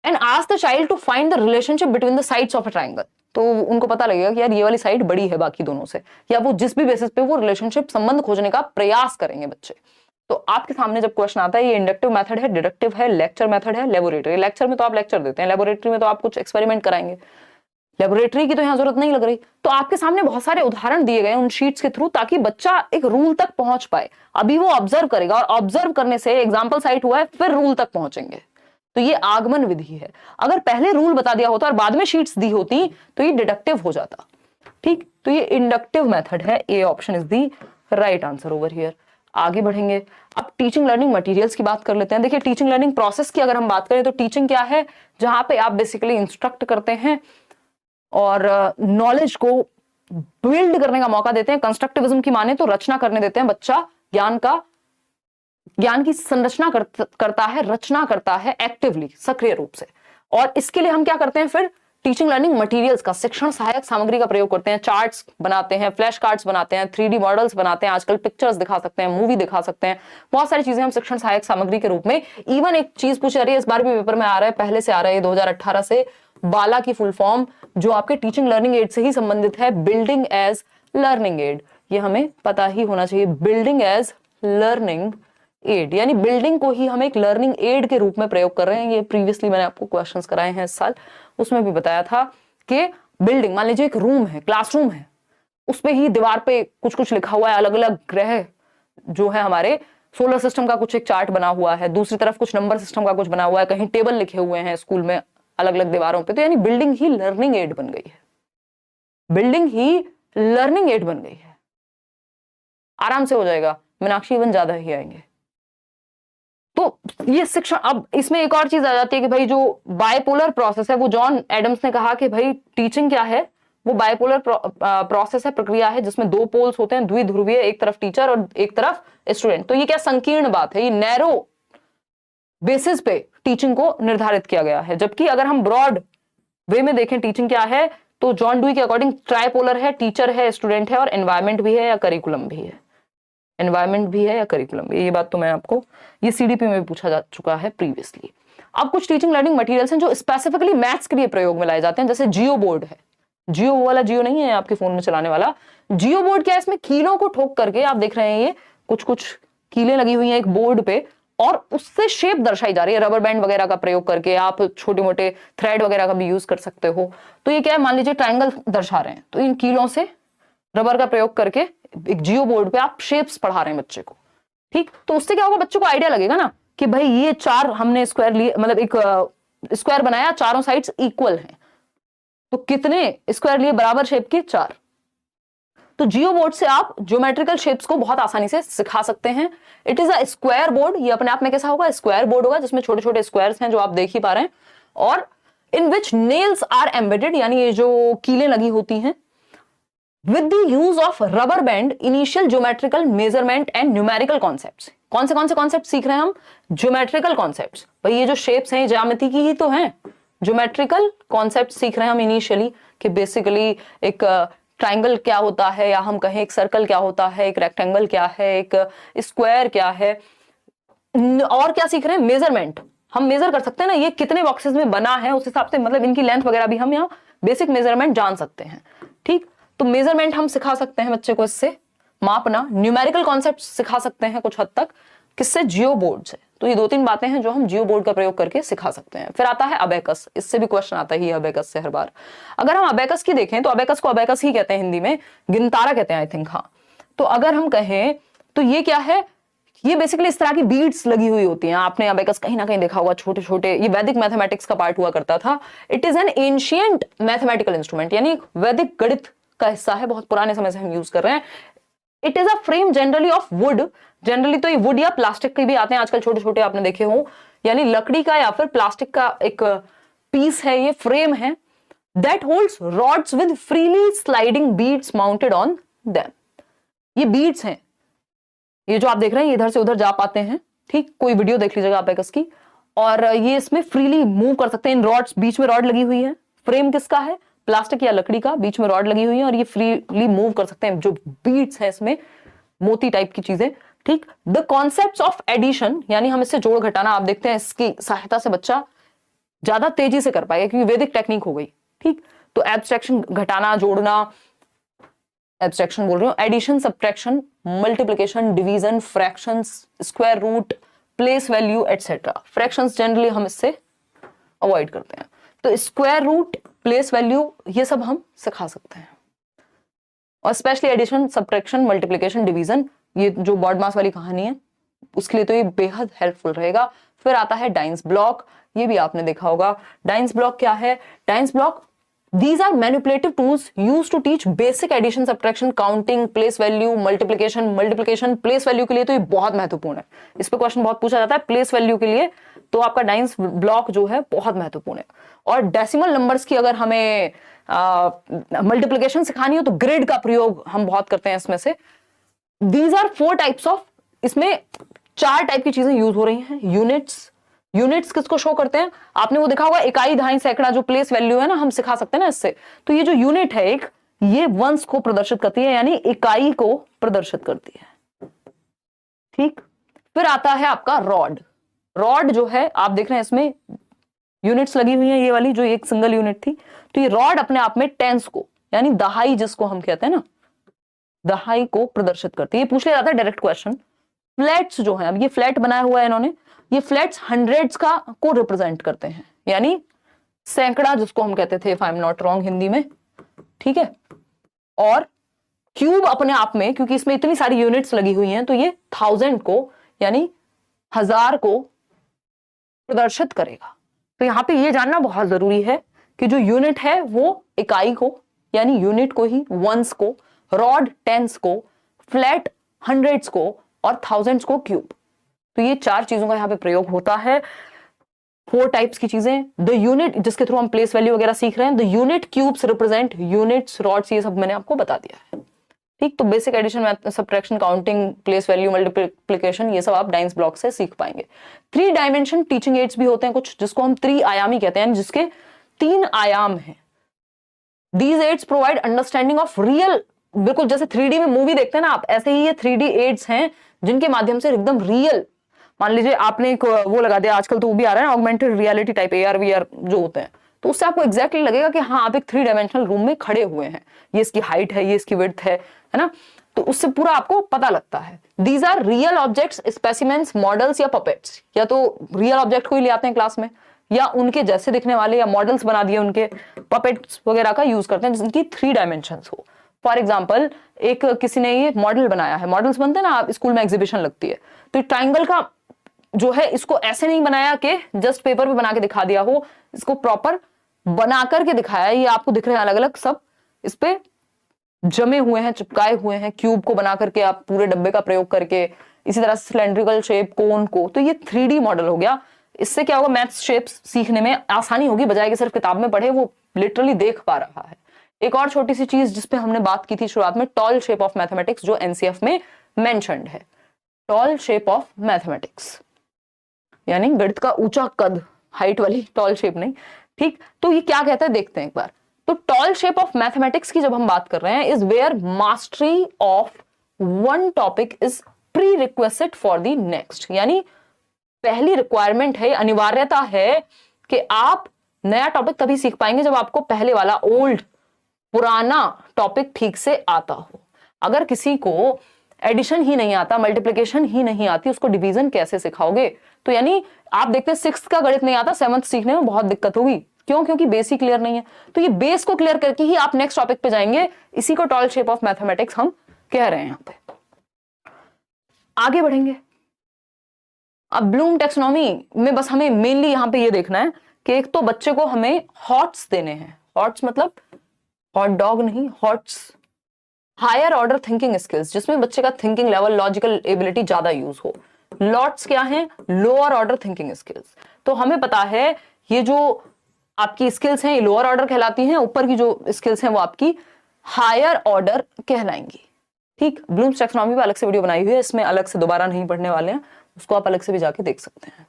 S1: and ask the child to find the relationship between the sides of a triangle. तो उनको पता लगेगा कि यार ये वाली साइड बड़ी है बाकी दोनों से, या वो जिस भी बेसिस पे वो रिलेशनशिप संबंध खोजने का प्रयास करेंगे बच्चे। तो आपके सामने जब क्वेश्चन आता है, ये इंडक्टिव मेथड है, डिडक्टिव है, लेक्चर मेथड है, लेबोरेटरी। लेक्चर में तो आप लेक्चर देते हैं, लेबोरेटरी में तो आप कुछ एक्सपेरिमेंट कराएंगे, लेबोरेटरी की तो यहाँ जरूरत नहीं लग रही। तो आपके सामने बहुत सारे उदाहरण दिए गए उन शीट्स के थ्रू, ताकि बच्चा एक रूल तक पहुंच पाए। अभी वो ऑब्जर्व करेगा, और ऑब्जर्व करने से एग्जाम्पल साइट हुआ है, फिर रूल तक पहुंचेंगे। तो ये आगमन विधि है। अगर पहले रूल बता दिया होता और बाद में शीट्स दी होती तो ये डिडक्टिव हो जाता, ठीक। तो ये इंडक्टिव मेथड है, A option is the right answer over here. आगे बढ़ेंगे, अब टीचिंग लर्निंग मटेरियल्स की बात कर लेते हैं। देखिए टीचिंग लर्निंग प्रोसेस की अगर हम बात करें तो टीचिंग क्या है, जहां पे आप बेसिकली इंस्ट्रक्ट करते हैं और नॉलेज को बिल्ड करने का मौका देते हैं। कंस्ट्रक्टिविज्म की माने तो रचना करने देते हैं, बच्चा ज्ञान की संरचना करता है, रचना करता है एक्टिवली, सक्रिय रूप से। और इसके लिए हम क्या करते हैं, फिर टीचिंग लर्निंग मटेरियल्स का, शिक्षण सहायक सामग्री का प्रयोग करते हैं। चार्ट्स बनाते हैं, फ्लैश कार्ड्स बनाते हैं, 3D मॉडल्स बनाते हैं, आजकल पिक्चर्स दिखा सकते हैं, मूवी दिखा सकते हैं, बहुत सारी चीजें हम शिक्षण सहायक सामग्री के रूप में। इवन एक चीज पूछी जा रही है, इस बार भी पेपर में आ रहा है, पहले से आ रहा है 2018 से, बाला की फुल फॉर्म जो आपके टीचिंग लर्निंग एड से ही संबंधित है, बिल्डिंग एज लर्निंग एड, ये हमें पता ही होना चाहिए। बिल्डिंग एज लर्निंग एड यानी बिल्डिंग को ही हम एक लर्निंग एड के रूप में प्रयोग कर रहे हैं। ये प्रीवियसली मैंने आपको क्वेश्चंस कराए हैं इस साल, उसमें भी बताया था कि बिल्डिंग, मान लीजिए एक रूम है, क्लासरूम है, उस पे ही दीवार पे कुछ कुछ लिखा हुआ है, अलग अलग ग्रह जो है हमारे सोलर सिस्टम का कुछ एक चार्ट बना हुआ है, दूसरी तरफ कुछ नंबर सिस्टम का कुछ बना हुआ है, कहीं टेबल लिखे हुए हैं स्कूल में अलग अलग दीवारों पे, तो यानी बिल्डिंग ही लर्निंग एड बन गई है, बिल्डिंग ही लर्निंग एड बन गई है। आराम से हो जाएगा, मीनाक्षी इवन ज्यादा ही आएंगे। तो ये शिक्षण, अब इसमें एक और चीज आ जाती है कि भाई जो बायपोलर प्रोसेस है, वो जॉन एडम्स ने कहा कि भाई टीचिंग क्या है, वो बायपोलर प्रोसेस है, प्रक्रिया है जिसमें दो पोल्स होते हैं, द्विध्रुवीय, एक तरफ टीचर और एक तरफ स्टूडेंट। तो ये क्या संकीर्ण बात है, ये नैरो बेसिस पे टीचिंग को निर्धारित किया गया है। जबकि अगर हम ब्रॉड वे में देखें टीचिंग क्या है, तो जॉन डुई के अकॉर्डिंग ट्राइपोलर है, टीचर है, स्टूडेंट है और एनवायरमेंट भी है या करिकुलम भी है, एनवायरमेंट भी है या करिकुलम भी है। ये बात तो मैं आपको, ये सीडीपी में भी पूछा जा चुका है प्रीवियसली। अब कुछ टीचिंग लर्निंग मटेरियल्स हैं जो स्पेसिफिकली मैथ्स के लिए प्रयोग में लाए जाते हैं, जैसे जियो बोर्ड है, जियो वाला जियो नहीं है आपके फोन में चलाने वाला, जियो बोर्ड क्या है, इसमें कीलों को ठोक करके आप देख रहे हैं ये कुछ कुछ कीलें लगी हुई हैं एक बोर्ड पे और उससे शेप दर्शाई जा रही है, रबर बैंड वगैरह का प्रयोग करके, आप छोटे मोटे थ्रेड वगैरह का भी यूज कर सकते हो। तो ये क्या है, मान लीजिए ट्रायंगल दर्शा रहे हैं, तो इन कीलों से रबर का प्रयोग करके एक जियो बोर्ड पे आप शेप्स पढ़ा रहे हैं बच्चे को, ठीक। तो उससे क्या होगा, बच्चों को आइडिया लगेगा ना कि भाई ये चार हमने स्क्वायर लिए, मतलब एक स्क्वायर बनाया, चारों साइड्स इक्वल हैं, तो कितने स्क्वायर लिए, बराबर शेप के 4। तो जियो बोर्ड से आप ज्योमेट्रिकल शेप्स को बहुत आसानी से सिखा सकते हैं। It is a square board, ये अपने आप में कैसा होगा, स्क्वायर बोर्ड होगा जिसमें छोटे छोटे स्क्वायर्स हैं जो आप देख ही पा रहे हैं, और इन विच नेल्स आर एम्बेडेड, यानी ये जो कीलें लगी होती हैं, with the use of rubber band, initial geometrical measurement and numerical concepts। कौन से कॉन्सेप्ट सीख रहे हैं हम, ज्योमेट्रिकल कॉन्सेप्ट्स। भाई ये जो शेप्स हैं ज्यामिति की ही तो हैं, ज्योमेट्रिकल कॉन्सेप्ट सीख रहे हैं हम इनिशियली, कि बेसिकली एक ट्राइंगल क्या होता है, या हम कहें एक सर्कल क्या होता है, एक रेक्टेंगल क्या है, एक स्क्वायर क्या है, और क्या सीख रहे हैं, मेजरमेंट। हम मेजर कर सकते हैं ना ये कितने बॉक्सेस में बना है, उस हिसाब से मतलब इनकी लेंथ वगैरह भी हम यहाँ बेसिक मेजरमेंट जान सकते हैं, ठीक। तो मेजरमेंट हम सिखा सकते हैं बच्चे को, इससे मापना। न्यूमेरिकल कॉन्सेप्ट सिखा सकते हैं कुछ हद तक, किससे, जियो बोर्ड से। तो ये 2-3 बातें हैं जो हम जियो बोर्ड का प्रयोग करके सिखा सकते हैं। फिर आता है अबेकस, इससे भी क्वेश्चन आता ही है अबेकस से हर बार। अगर हम अबेकस की देखें तो अबेकस को अबेकस ही कहते हैं, हिंदी में गिनतारा कहते हैं आई थिंक, हाँ। तो अगर हम कहें तो ये क्या है, ये बेसिकली इस तरह की बीड्स लगी हुई होती हैं, आपने अबेकस कहीं ना कहीं देखा होगा, छोटे छोटे, ये वैदिक मैथमेटिक्स का पार्ट हुआ करता था। It is N ancient mathematical instrument, यानी वैदिक गणित का हिस्सा है, बहुत पुराने समय से हम यूज कर रहे हैं। It is a frame generally of would, generally तो ये वुड या प्लास्टिक के भी आते हैं आजकल, छोटे छोटे आपने देखे हो, यानी लकड़ी का या फिर प्लास्टिक का एक पीस है, ये फ्रेम है। That holds rods with freely sliding beads mounted on them. ये बीड्स हैं, ये जो आप देख रहे हैं, ये इधर से उधर जा पाते हैं, ठीक। कोई वीडियो देख लीजिएगा आप इसकी, और ये इसमें फ्रीली मूव कर सकते हैं। इन रॉड्स, बीच में रॉड लगी हुई है, फ्रेम किसका है, प्लास्टिक या लकड़ी का, बीच में रॉड लगी हुई है, और ये फ्रीली मूव कर सकते हैं। जो बीड्स है इसमें मोती टाइप की चीजें, ठीक। द कॉन्सेप्ट्स ऑफ एडिशन, यानी हम इससे जोड़ घटाना, आप देखते हैं इसकी सहायता से बच्चा ज्यादा तेजी से कर पाएगा क्योंकि वैदिक टेक्निक हो गई, ठीक। तो एब्स्ट्रैक्शन, घटाना, जोड़ना, एब्स्ट्रैक्शन बोल रही हूँ, addition, subtraction, multiplication, division, fractions, square root, place value etcetera. Fractions generally हम इससे अवॉइड करते हैं, तो स्क्वायर रूट, प्लेस वैल्यू, ये सब हम सिखा सकते हैं। और specially addition, subtraction, multiplication, division, ये जो बॉड मास वाली कहानी है उसके लिए तो ये बेहद हेल्पफुल रहेगा। फिर आता है डाइंस ब्लॉक, ये भी आपने देखा होगा। डाइंस ब्लॉक क्या है, dice block, these are manipulative tools used to teach basic addition, subtraction, counting, place value, multiplication, place value के लिए तो ये बहुत महत्वपूर्ण है, इस पे क्वेश्चन बहुत पूछा जाता है। प्लेस वैल्यू के लिए तो आपका डाइंस ब्लॉक जो है बहुत महत्वपूर्ण है। और डेसिमल नंबर्स की अगर हमें मल्टीप्लिकेशन सिखानी हो तो ग्रिड का प्रयोग हम बहुत करते हैं इसमें से। दीज आर 4 टाइप्स ऑफ, इसमें 4 टाइप की चीजें यूज हो रही हैं। यूनिट्स, यूनिट्स किसको शो करते हैं, आपने वो देखा होगा, इकाई, दहाई, सैकड़ा, जो प्लेस वैल्यू है ना, हम सिखा सकते हैं ना इससे। तो ये जो यूनिट है एक, ये वंस को प्रदर्शित करती है, यानी इकाई को प्रदर्शित करती है, ठीक। फिर आता है आपका रॉड। रॉड जो है आप देख रहे हैं इसमें यूनिट्स लगी हुई हैं, ये वाली जो एक सिंगल यूनिट थी। तो ये रॉड अपने आप में टेंस को, यानी दहाई जिसको हम कहते हैं ना, दहाई को प्रदर्शित करती है। ये पूछ लिया जाता है डायरेक्ट क्वेश्चन। फ्लैट्स जो है, अब ये फ्लैट बनाया हुआ है इन्होंने, ये फ्लैट्स हंड्रेड्स का को रिप्रेजेंट करते हैं, यानी सैकड़ा जिसको हम कहते थे, if I am not wrong Hindi में, ठीक है। और क्यूब अपने आप में, क्योंकि इसमें इतनी सारी यूनिट्स लगी हुई हैं, तो ये 1000 को यानी 1000 को प्रदर्शित करेगा। तो यहां पे ये जानना बहुत जरूरी है कि जो यूनिट है वो इकाई को, यानी यूनिट को ही, वंस को, रॉड टेंस को, फ्लैट हंड्रेड्स को, और थाउजेंड्स को क्यूब। तो ये 4 चीजों का यहां पे प्रयोग होता है। 4 टाइप्स की चीजें। द यूनिट, जिसके थ्रू हम प्लेस वैल्यू वगैरह सीख रहे हैं, the unit cubes represent units, rods, ये सब मैंने आपको बता दिया है, ठीक। तो basic addition, subtraction, counting, place value, multiplication, ये सब आप डाइंस ब्लॉक से सीख पाएंगे। 3 डायमेंशन टीचिंग एड्स भी होते हैं कुछ, जिसको हम त्रिआयामी कहते हैं, जिसके 3 आयाम हैं। These aids provide understanding of real, बिल्कुल जैसे 3D में मूवी देखते हैं ना आप, ऐसे ही ये 3D एड्स हैं जिनके माध्यम से एकदम रियल, मान लीजिए आपने एक वो लगा दिया, आजकल तो वो भी आ रहा है augmented reality type, AR VR जो होते हैं, तो उससे आपको एग्जैक्टली लगेगा कि हाँ आप एक 3 डायमेंशनल रूम में खड़े हुए हैं, ये इसकी हाइट है, ये इसकी विड्थ है ना, तो उससे पूरा आपको पता लगता है। These are real objects, specimens, models या पपेट्स, या तो रियल ऑब्जेक्ट को ही ले आते हैं क्लास में, या उनके जैसे दिखने वाले या मॉडल्स बना दिए उनके, पपेट्स वगैरह का यूज करते हैं जिनकी 3 डायमेंशंस हो। फॉर एग्जाम्पल, एक किसी ने ये मॉडल बनाया है, मॉडल्स बनते हैं ना, स्कूल में एग्जीबिशन लगती है, तो ट्राइंगल का जो है, इसको ऐसे नहीं बनाया कि जस्ट पेपर पे बना के दिखा दिया हो, इसको प्रॉपर बना करके दिखाया है। ये आपको दिख रहे हैं अलग अलग, सब इस पे जमे हुए हैं, चिपकाए हुए हैं, क्यूब को बना करके आप पूरे डब्बे का प्रयोग करके, इसी तरह सिलेंड्रिकल शेप, कोन को, तो ये 3D मॉडल हो गया। इससे क्या होगा, मैथ्स शेप्स सीखने में आसानी होगी, बजाय कि सिर्फ किताब में पढ़े, वो लिटरली देख पा रहा है। एक और छोटी सी चीज जिसपे हमने बात की थी शुरुआत में, टॉल शेप ऑफ मैथमेटिक्स, जो NCF में मेंशन्ड है। टॉल शेप ऑफ मैथमेटिक्स यानी गणित का ऊंचा कद, हाइट वाली टॉल शेप नहीं, ठीक। तो ये क्या कहता है देखते हैं एक बार। तो टॉल शेप ऑफ मैथमेटिक्स की जब हम बात कर रहे हैं, is where mastery of one topic is pre request for the next, यानी पहली रिक्वायरमेंट है, अनिवार्यता है कि आप नया टॉपिक तभी सीख पाएंगे जब आपको पहले वाला ओल्ड, पुराना टॉपिक ठीक से आता हो। अगर किसी को एडिशन ही नहीं आता, मल्टीप्लिकेशन ही नहीं आती, उसको डिवीजन कैसे सिखाओगे? तो यानी आप देखते हैं 6th का गणित नहीं आता, 7th सीखने में बहुत दिक्कत होगी। क्यों? क्योंकि बेस ही क्लियर नहीं है। तो ये बेस को क्लियर करके ही आप नेक्स्ट टॉपिक पे जाएंगे, इसी को टॉल शेप ऑफ मैथमेटिक्स हम कह रहे हैं। यहां पे आगे बढ़ेंगे। अब ब्लूम टेक्सोनॉमी में बस हमें मेनली यहां पे ये देखना है कि एक तो बच्चे को हमें हॉट्स देने हैं, हॉट्स मतलब हॉट डॉग नहीं, HOTS, higher order thinking skills, जिसमें बच्चे का थिंकिंग लेवल, लॉजिकल एबिलिटी ज्यादा यूज हो। लॉट्स क्या है? Lower order thinking skills. तो हमें पता है ये जो आपकी स्किल्स हैं ये लोअर ऑर्डर कहलाती हैं, ऊपर की जो स्किल्स हैं वो आपकी हायर ऑर्डर कहलाएंगी। ठीक, ब्लूम्स टैक्सोनॉमी पे अलग से वीडियो बनाई हुई है, इसमें अलग से दोबारा नहीं पढ़ने वाले हैं, उसको आप अलग से भी जाके देख सकते हैं।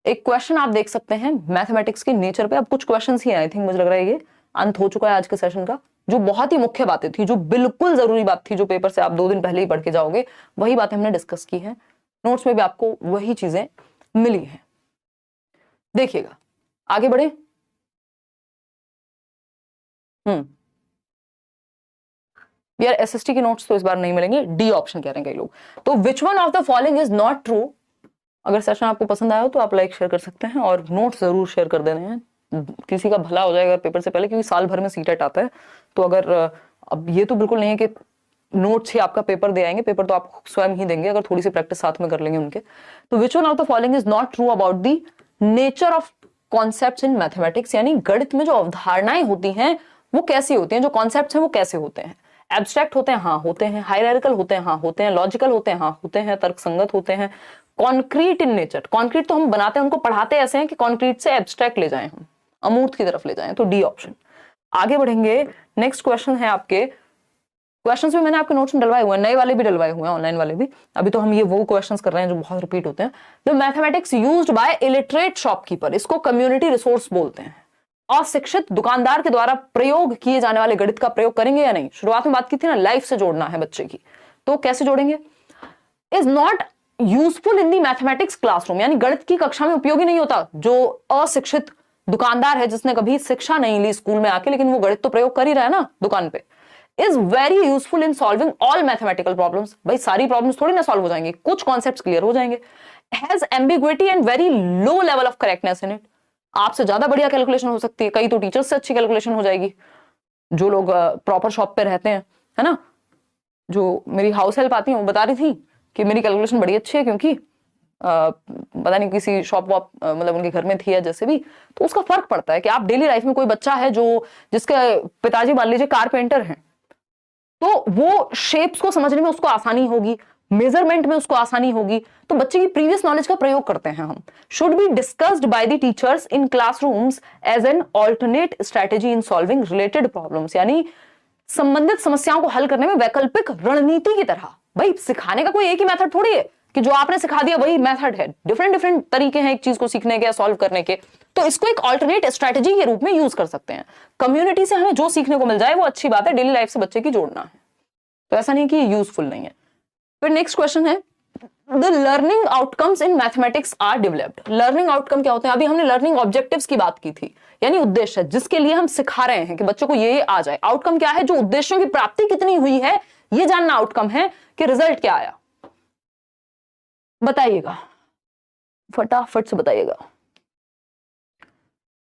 S1: एक क्वेश्चन आप देख सकते हैं मैथमेटिक्स के नेचर पे। अब कुछ क्वेश्चंस ही आई थिंक, मुझे लग रहा है ये अंत हो चुका है आज के सेशन का। जो बहुत ही मुख्य बातें थी, जो बिल्कुल जरूरी बात थी, जो पेपर से आप 2 दिन पहले ही पढ़ के जाओगे, वही बातें हमने डिस्कस की हैं। नोट्स में भी आपको वही चीजें मिली हैं। देखिएगा, आगे बढ़े। यार एसएसटी की नोट्स तो इस बार नहीं मिलेंगे, डी ऑप्शन कह रहे हैं कई लोग। तो which one of the following is not true. अगर सेशन आपको पसंद आया हो तो आप लाइक शेयर कर सकते हैं और नोट्स जरूर शेयर कर देने हैं, किसी का भला हो जाएगा पेपर से पहले, क्योंकि साल भर में सीटेट आता है। तो अगर अब ये तो बिल्कुल नहीं है कि नोट्स ही आपका पेपर दे आएंगे, पेपर तो आप स्वयं ही देंगे अगर थोड़ी सी प्रैक्टिस साथ में कर लेंगे उनके। तो which one of the following is not true about the nature of concepts in mathematics, यानी गणित में जो अवधारणाएं होती हैं वो कैसी होती हैं, जो कॉन्सेप्ट्स हैं वो कैसे होते हैं। एब्स्ट्रैक्ट होते हैं, हाँ होते हैं। हायरार्किकल होते हैं, हाँ होते हैं। लॉजिकल होते हैं, हाँ होते हैं। तर्कसंगत होते हैं। कॉन्क्रीट इन नेचर, कॉन्क्रीट तो हम बनाते हैं, उनको पढ़ाते ऐसे हैं कि कॉन्क्रीट से एब्स्ट्रैक्ट ले जाएं, हम अमूर्त की तरफ ले जाएं। तो डी ऑप्शन। आगे बढ़ेंगे, नेक्स्ट क्वेश्चन है आपके। क्वेश्चंस भी मैंने आपके नोट्स में डलवाए हुए हैं, नए वाले भी डलवाए हुए हैं, ऑनलाइन वाले भी। अभी तो हम ये वो क्वेश्चंस कर रहे हैं जो बहुत रिपीट होते हैं। The mathematics used by illiterate shopkeeper, इसको कम्युनिटी रिसोर्स बोलते हैं। अशिक्षित दुकानदार के द्वारा प्रयोग किए जाने वाले गणित का प्रयोग करेंगे या नहीं। शुरुआत में बात की थी ना, लाइफ से जोड़ना है बच्चे की, तो कैसे जोड़ेंगे। Is not useful in the mathematics classroom, यानी गणित की कक्षा में उपयोगी नहीं होता। जो अशिक्षित दुकानदार है जिसने कभी शिक्षा नहीं ली स्कूल में आके, लेकिन वो गणित तो प्रयोग कर ही रहा है ना दुकान पे, is very useful in solving all mathematical problems. भाई सारी प्रॉब्लम्स थोड़ी ना सॉल्व हो जाएंगे, कुछ कॉन्सेप्ट्स क्लियर हो जाएंगे। Has ambiguity and very low level of correctness in it. आपसे ज्यादा बढ़िया कैलकुलेशन हो सकती है, कई तो टीचर्स से अच्छी कैलकुलेशन हो जाएगी, जो लोग प्रॉपर शॉप पे रहते हैं, है ना। जो मेरी हाउस हेल्प आती है वो बता रही थी कि मेरी कैलकुलेशन बड़ी अच्छी है, क्योंकि पता नहीं किसी शॉप वॉप मतलब उनके घर में थी या जैसे भी। तो उसका फर्क पड़ता है कि आप डेली लाइफ में, कोई बच्चा है जो जिसके पिताजी मान लीजिए कारपेंटर हैं, तो वो शेप्स को समझने में उसको आसानी होगी, मेजरमेंट में उसको आसानी होगी, तो बच्चे की प्रीवियस नॉलेज का प्रयोग करते हैं हम। Should be discussed by the teachers in classrooms as an alternate strategy in solving related problems, यानी संबंधित समस्याओं को हल करने में वैकल्पिक रणनीति की तरह। भाई सिखाने का कोई एक ही मेथड थोड़ी है कि जो आपने सिखा दिया वही मेथड है, डिफरेंट डिफरेंट तरीके हैं एक चीज को सीखने के या सॉल्व करने के। तो इसको एक ऑल्टरनेट स्ट्रेटेजी के रूप में यूज कर सकते हैं। कम्युनिटी से हमें जो सीखने को मिल जाए वो अच्छी बात है, डेली लाइफ से बच्चे की जोड़ना है, तो ऐसा नहीं कि यूजफुल नहीं है। फिर नेक्स्ट क्वेश्चन है, the learning outcomes in mathematics are developed. Learning outcome क्या होते हैं? अभी हमने लर्निंग ऑब्जेक्टिव्स की बात की थी, यानी उद्देश्य जिसके लिए हम सिखा रहे हैं कि बच्चों को ये आ जाए। आउटकम क्या है? जो उद्देश्यों की प्राप्ति कितनी हुई है ये जानना आउटकम है, कि रिजल्ट क्या आया। बताइएगा, फटाफट से बताइएगा।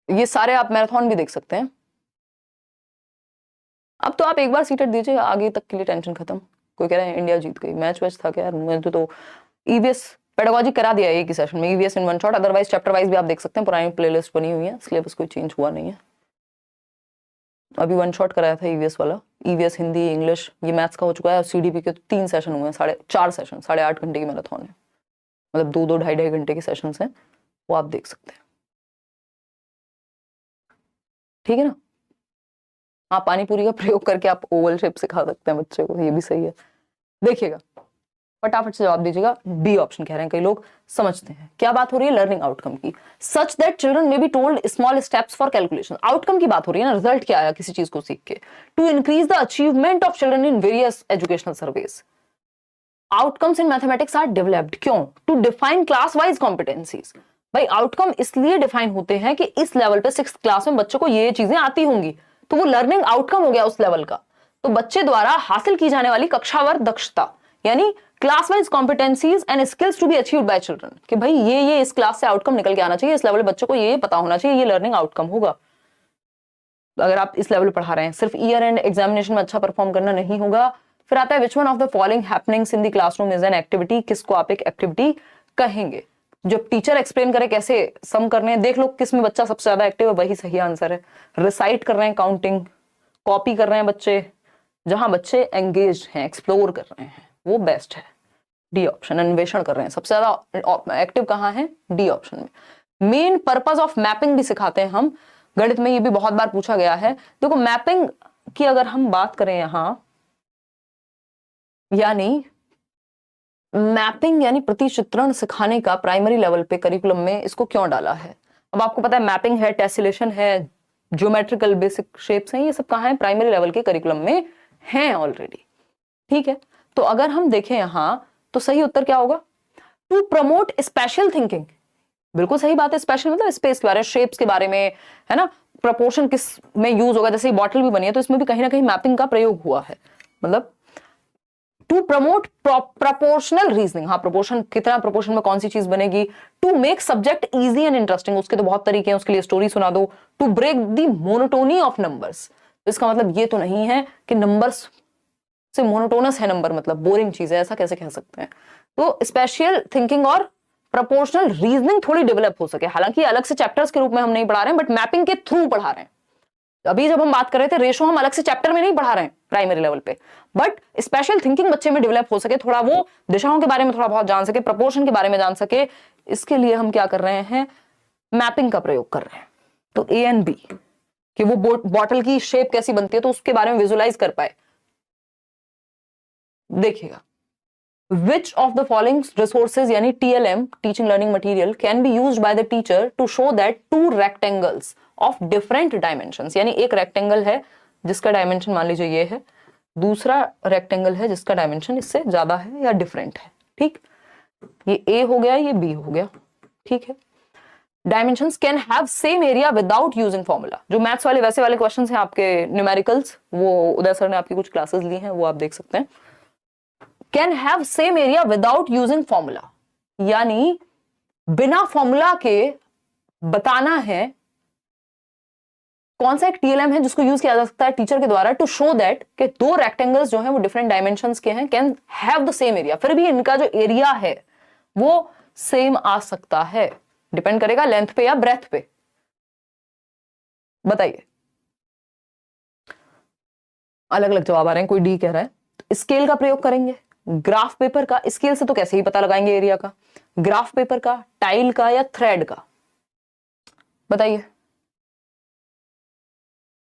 S1: ये सारे आप मैराथन भी देख सकते हैं। अब तो आप एक बार सीटेट दीजिए, आगे तक के लिए टेंशन खत्म। कोई कह रहा है इंडिया जीत गई, मैच वैच था क्या यार? मुझे तो ईवीएस पेडागोजी करा दिया एक ही सेशन में, EVS in one shot. Otherwise chapter wise भी आप देख सकते हैं, पुरानी प्लेलिस्ट बनी हुई है, सिलेबस कोई चेंज हुआ नहीं है। अभी वन शॉट कराया था ईवीएस वाला, ईवीएस हिंदी इंग्लिश, ये मैथ्स का हो चुका है। और सीडीपी के तो 3 सेशन हुए हैं, 4.5 सेशन, 8.5 घंटे की मैराथन है, मतलब 2-2 ढाई घंटे के सेशंस हैं, वो आप देख सकते हैं। ठीक है ना। हाँ, पानी पूरी का प्रयोग करके आप ओवल शेप सिखा सकते हैं बच्चे को, ये भी सही है। देखिएगा, फटाफट से जवाब दीजिएगा। बी ऑप्शन कह रहे हैं कई लोग। समझते हैं क्या बात हो रही है लर्निंग आउटकम की। Such that children may be told small steps for calculation. Outcome की बात हो रही है ना, रिजल्ट क्या आया किसी चीज को सीख के। To increase the achievement of children in various educational surveys. Outcomes in mathematics are developed. क्यों? To define class wise competencies. भाई आउटकम इसलिए डिफाइन होते हैं कि इस लेवल पे 6th क्लास में बच्चों को ये चीजें आती होंगी, तो वो लर्निंग आउटकम हो गया उस लेवल का। तो बच्चे द्वारा हासिल की जाने वाली कक्षावर दक्षता, यानी class wise competencies and skills to be achieved by children, कि भाई ये इस क्लास से आउटकम निकल के आना चाहिए, इस लेवल बच्चों को ये पता होना चाहिए, ये लर्निंग आउटकम होगा। अगर आप इस लेवल पढ़ा रहे हैं, सिर्फ ईयर एंड एग्जामिनेशन में अच्छा परफॉर्म करना नहीं होगा। फिर आता है which one of the following happenings in the classroom is an activity. किसको आप एक एक्टिविटी कहेंगे? जब टीचर एक्सप्लेन करे कैसे सम करने हैं, देख लो किस में बच्चा सबसे ज्यादा एक्टिव है, वही सही आंसर है। रिसाइट कर रहे हैं काउंटिंग, कॉपी कर रहे हैं बच्चे, जहां बच्चे एंगेज हैं, एक्सप्लोर कर रहे हैं, वो बेस्ट है। डी ऑप्शन, अन्वेषण कर रहे हैं, सबसे ज्यादा एक्टिव कहां है? डी ऑप्शन में। मेन पर्पस ऑफ मैपिंग भी सिखाते हैं हम गणित में, ये भी बहुत बार पूछा गया है। देखो मैपिंग की अगर हम बात करें यहां, यानी मैपिंग यानी प्रतिचित्रण सिखाने का प्राइमरी लेवल पे करिकुलम में इसको क्यों डाला है? अब आपको पता है मैपिंग है, टेसिलेशन है, ज्योमेट्रिकल बेसिक शेप्स हैं, ये सब कहां है? प्राइमरी लेवल के करिकुलम में हैं ऑलरेडी। ठीक है, तो अगर हम देखें यहां तो सही उत्तर क्या होगा? To promote special thinking. बिल्कुल सही बात है। स्पेशल मतलब स्पेस के बारे में, शेप्स के बारे में, है ना। प्रपोर्शन किस में यूज होगा, जैसे बॉटल भी बनी है तो इसमें भी कहीं ना कहीं मैपिंग का प्रयोग हुआ है। मतलब टू प्रमोट प्रपोर्शनल रीजनिंग, हाँ प्रोपोर्शन, कितना प्रोपोर्शन में कौन सी चीज बनेगी। To make subject easy and interesting, उसके तो बहुत तरीके हैं, उसके लिए स्टोरी सुना दो। To break the monotony of numbers, इसका मतलब ये तो नहीं है कि नंबर्स से मोनोटोनस है नंबर, मतलब बोरिंग चीज है, ऐसा कैसे कह सकते हैं। तो स्पेशल थिंकिंग और प्रपोर्शनल रीजनिंग थोड़ी डेवलप हो सके। हालांकि अलग से चैप्टर्स के रूप में हम नहीं पढ़ा रहे हैं, बट मैपिंग के थ्रू पढ़ा रहे हैं। अभी जब हम बात कर रहे थे रेशो, हम अलग से चैप्टर में नहीं पढ़ा रहे हैं प्राइमरी लेवल पे, बट स्पेशल थिंकिंग बच्चे में डेवलप हो सके, थोड़ा वो दिशाओं के बारे में थोड़ा बहुत जान सके, प्रपोर्शन के बारे में जान सके, इसके लिए हम क्या कर रहे हैं? मैपिंग का प्रयोग कर रहे हैं। तो ए एंड बी, कि वो बॉटल की शेप कैसी बनती है तो उसके बारे में विजुलाइज कर पाए। देखिएगा, which of the following resources यानी TLM, teaching learning material, can be used by the teacher to show that 2 rectangles of different dimensions, यानी एक रेक्टेंगल है जिसका डायमेंशन मान लीजिए ये है, दूसरा रेक्टेंगल है जिसका डायमेंशन इससे ज्यादा है या डिफरेंट है। ठीक, ये ए हो गया, ये बी हो गया, ठीक है। Dimensions can have same area without using formula. जो मैथ्स वाले वैसे वाले क्वेश्चंस हैं आपके न्यूमेरिकल्स, वो उदय सर ने आपकी कुछ क्लासेस ली हैं, वो आप देख सकते हैं। Can have same area without using formula, यानी बिना फॉर्मूला के बताना है कौन सा एक टीएलएम है जिसको यूज किया जा सकता है टीचर के द्वारा टू शो दैट कि दो रेक्टेंगल्स जो हैं वो डिफरेंट डायमेंशंस के हैं, can have the same area, फिर भी इनका जो एरिया है वो सेम आ सकता है। डिपेंड करेगा लेंथ पे या ब्रेथ पे। बताइए, अलग अलग जवाब आ रहे हैं। कोई डी कह रहा है स्केल का प्रयोग करेंगे, ग्राफ पेपर का। स्केल से तो कैसे ही पता लगाएंगे एरिया का, ग्राफ पेपर का, टाइल का या थ्रेड का? बताइए,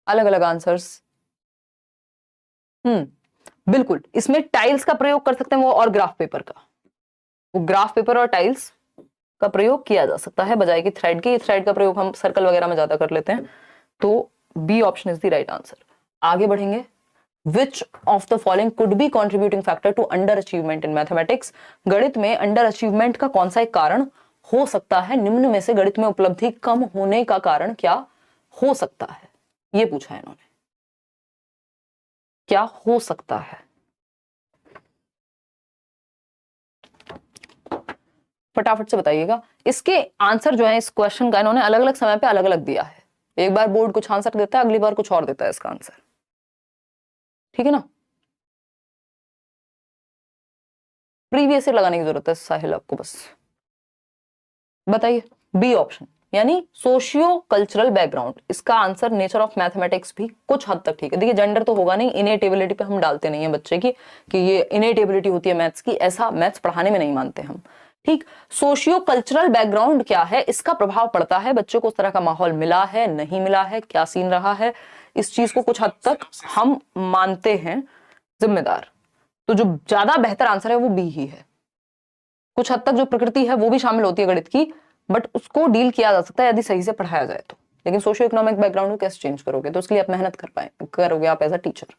S1: अलग अलग आंसर्स। बिल्कुल, इसमें टाइल्स का प्रयोग कर सकते हैं वो, और ग्राफ पेपर का। वो ग्राफ पेपर और टाइल्स का प्रयोग किया जा सकता है बजाय कि थ्रेड के। थ्रेड का प्रयोग हम सर्कल वगैरह में ज्यादा कर लेते हैं। तो B option is the right answer. आगे बढ़ेंगे। Which of the following could be contributing factor to under achievement in mathematics? गणित में अंडर अचीवमेंट का कौन सा एक कारण हो सकता है? निम्न में से गणित में उपलब्धि कम होने का कारण क्या हो सकता है? ये पूछा है इन्होंने, क्या हो सकता है? फटाफट से बताइएगा। इसके आंसर जो है इस क्वेश्चन का इन्होंने अलग अलग समय पे अलग अलग दिया है। एक बार बोर्ड कुछ आंसर देता है, अगली बार कुछ और देता है इसका आंसर, ठीक है ना। प्रीवियस ईयर लगाने की जरूरत है साहिल आपको बस। बताइए, बी ऑप्शन यानी सोशियो कल्चरल बैकग्राउंड। इसका आंसर नेचर ऑफ मैथमेटिक्स भी कुछ हद तक ठीक है। देखिए, जेंडर तो होगा नहीं, इनेट एबिलिटी पे हम डालते नहीं है बच्चे की कि ये इनेट एबिलिटी होती है मैथ्स की, ऐसा मैथ्स पढ़ाने में नहीं मानते हम, ठीक। सोशियो कल्चरल बैकग्राउंड क्या है, इसका प्रभाव पड़ता है बच्चों को उस तरह का माहौल मिला है, नहीं मिला है, क्या सीन रहा है, इस चीज को कुछ हद तक हम मानते हैं जिम्मेदार। तो जो ज्यादा बेहतर आंसर है वो बी ही है। कुछ हद तक जो प्रकृति है वो भी शामिल होती है गणित की, बट उसको डील किया जा सकता है यदि सही से पढ़ाया जाए तो। लेकिन सोशियो इकोनॉमिक बैकग्राउंड को कैसे चेंज करोगे? तो उसके लिए आप मेहनत करोगे आप as a teacher.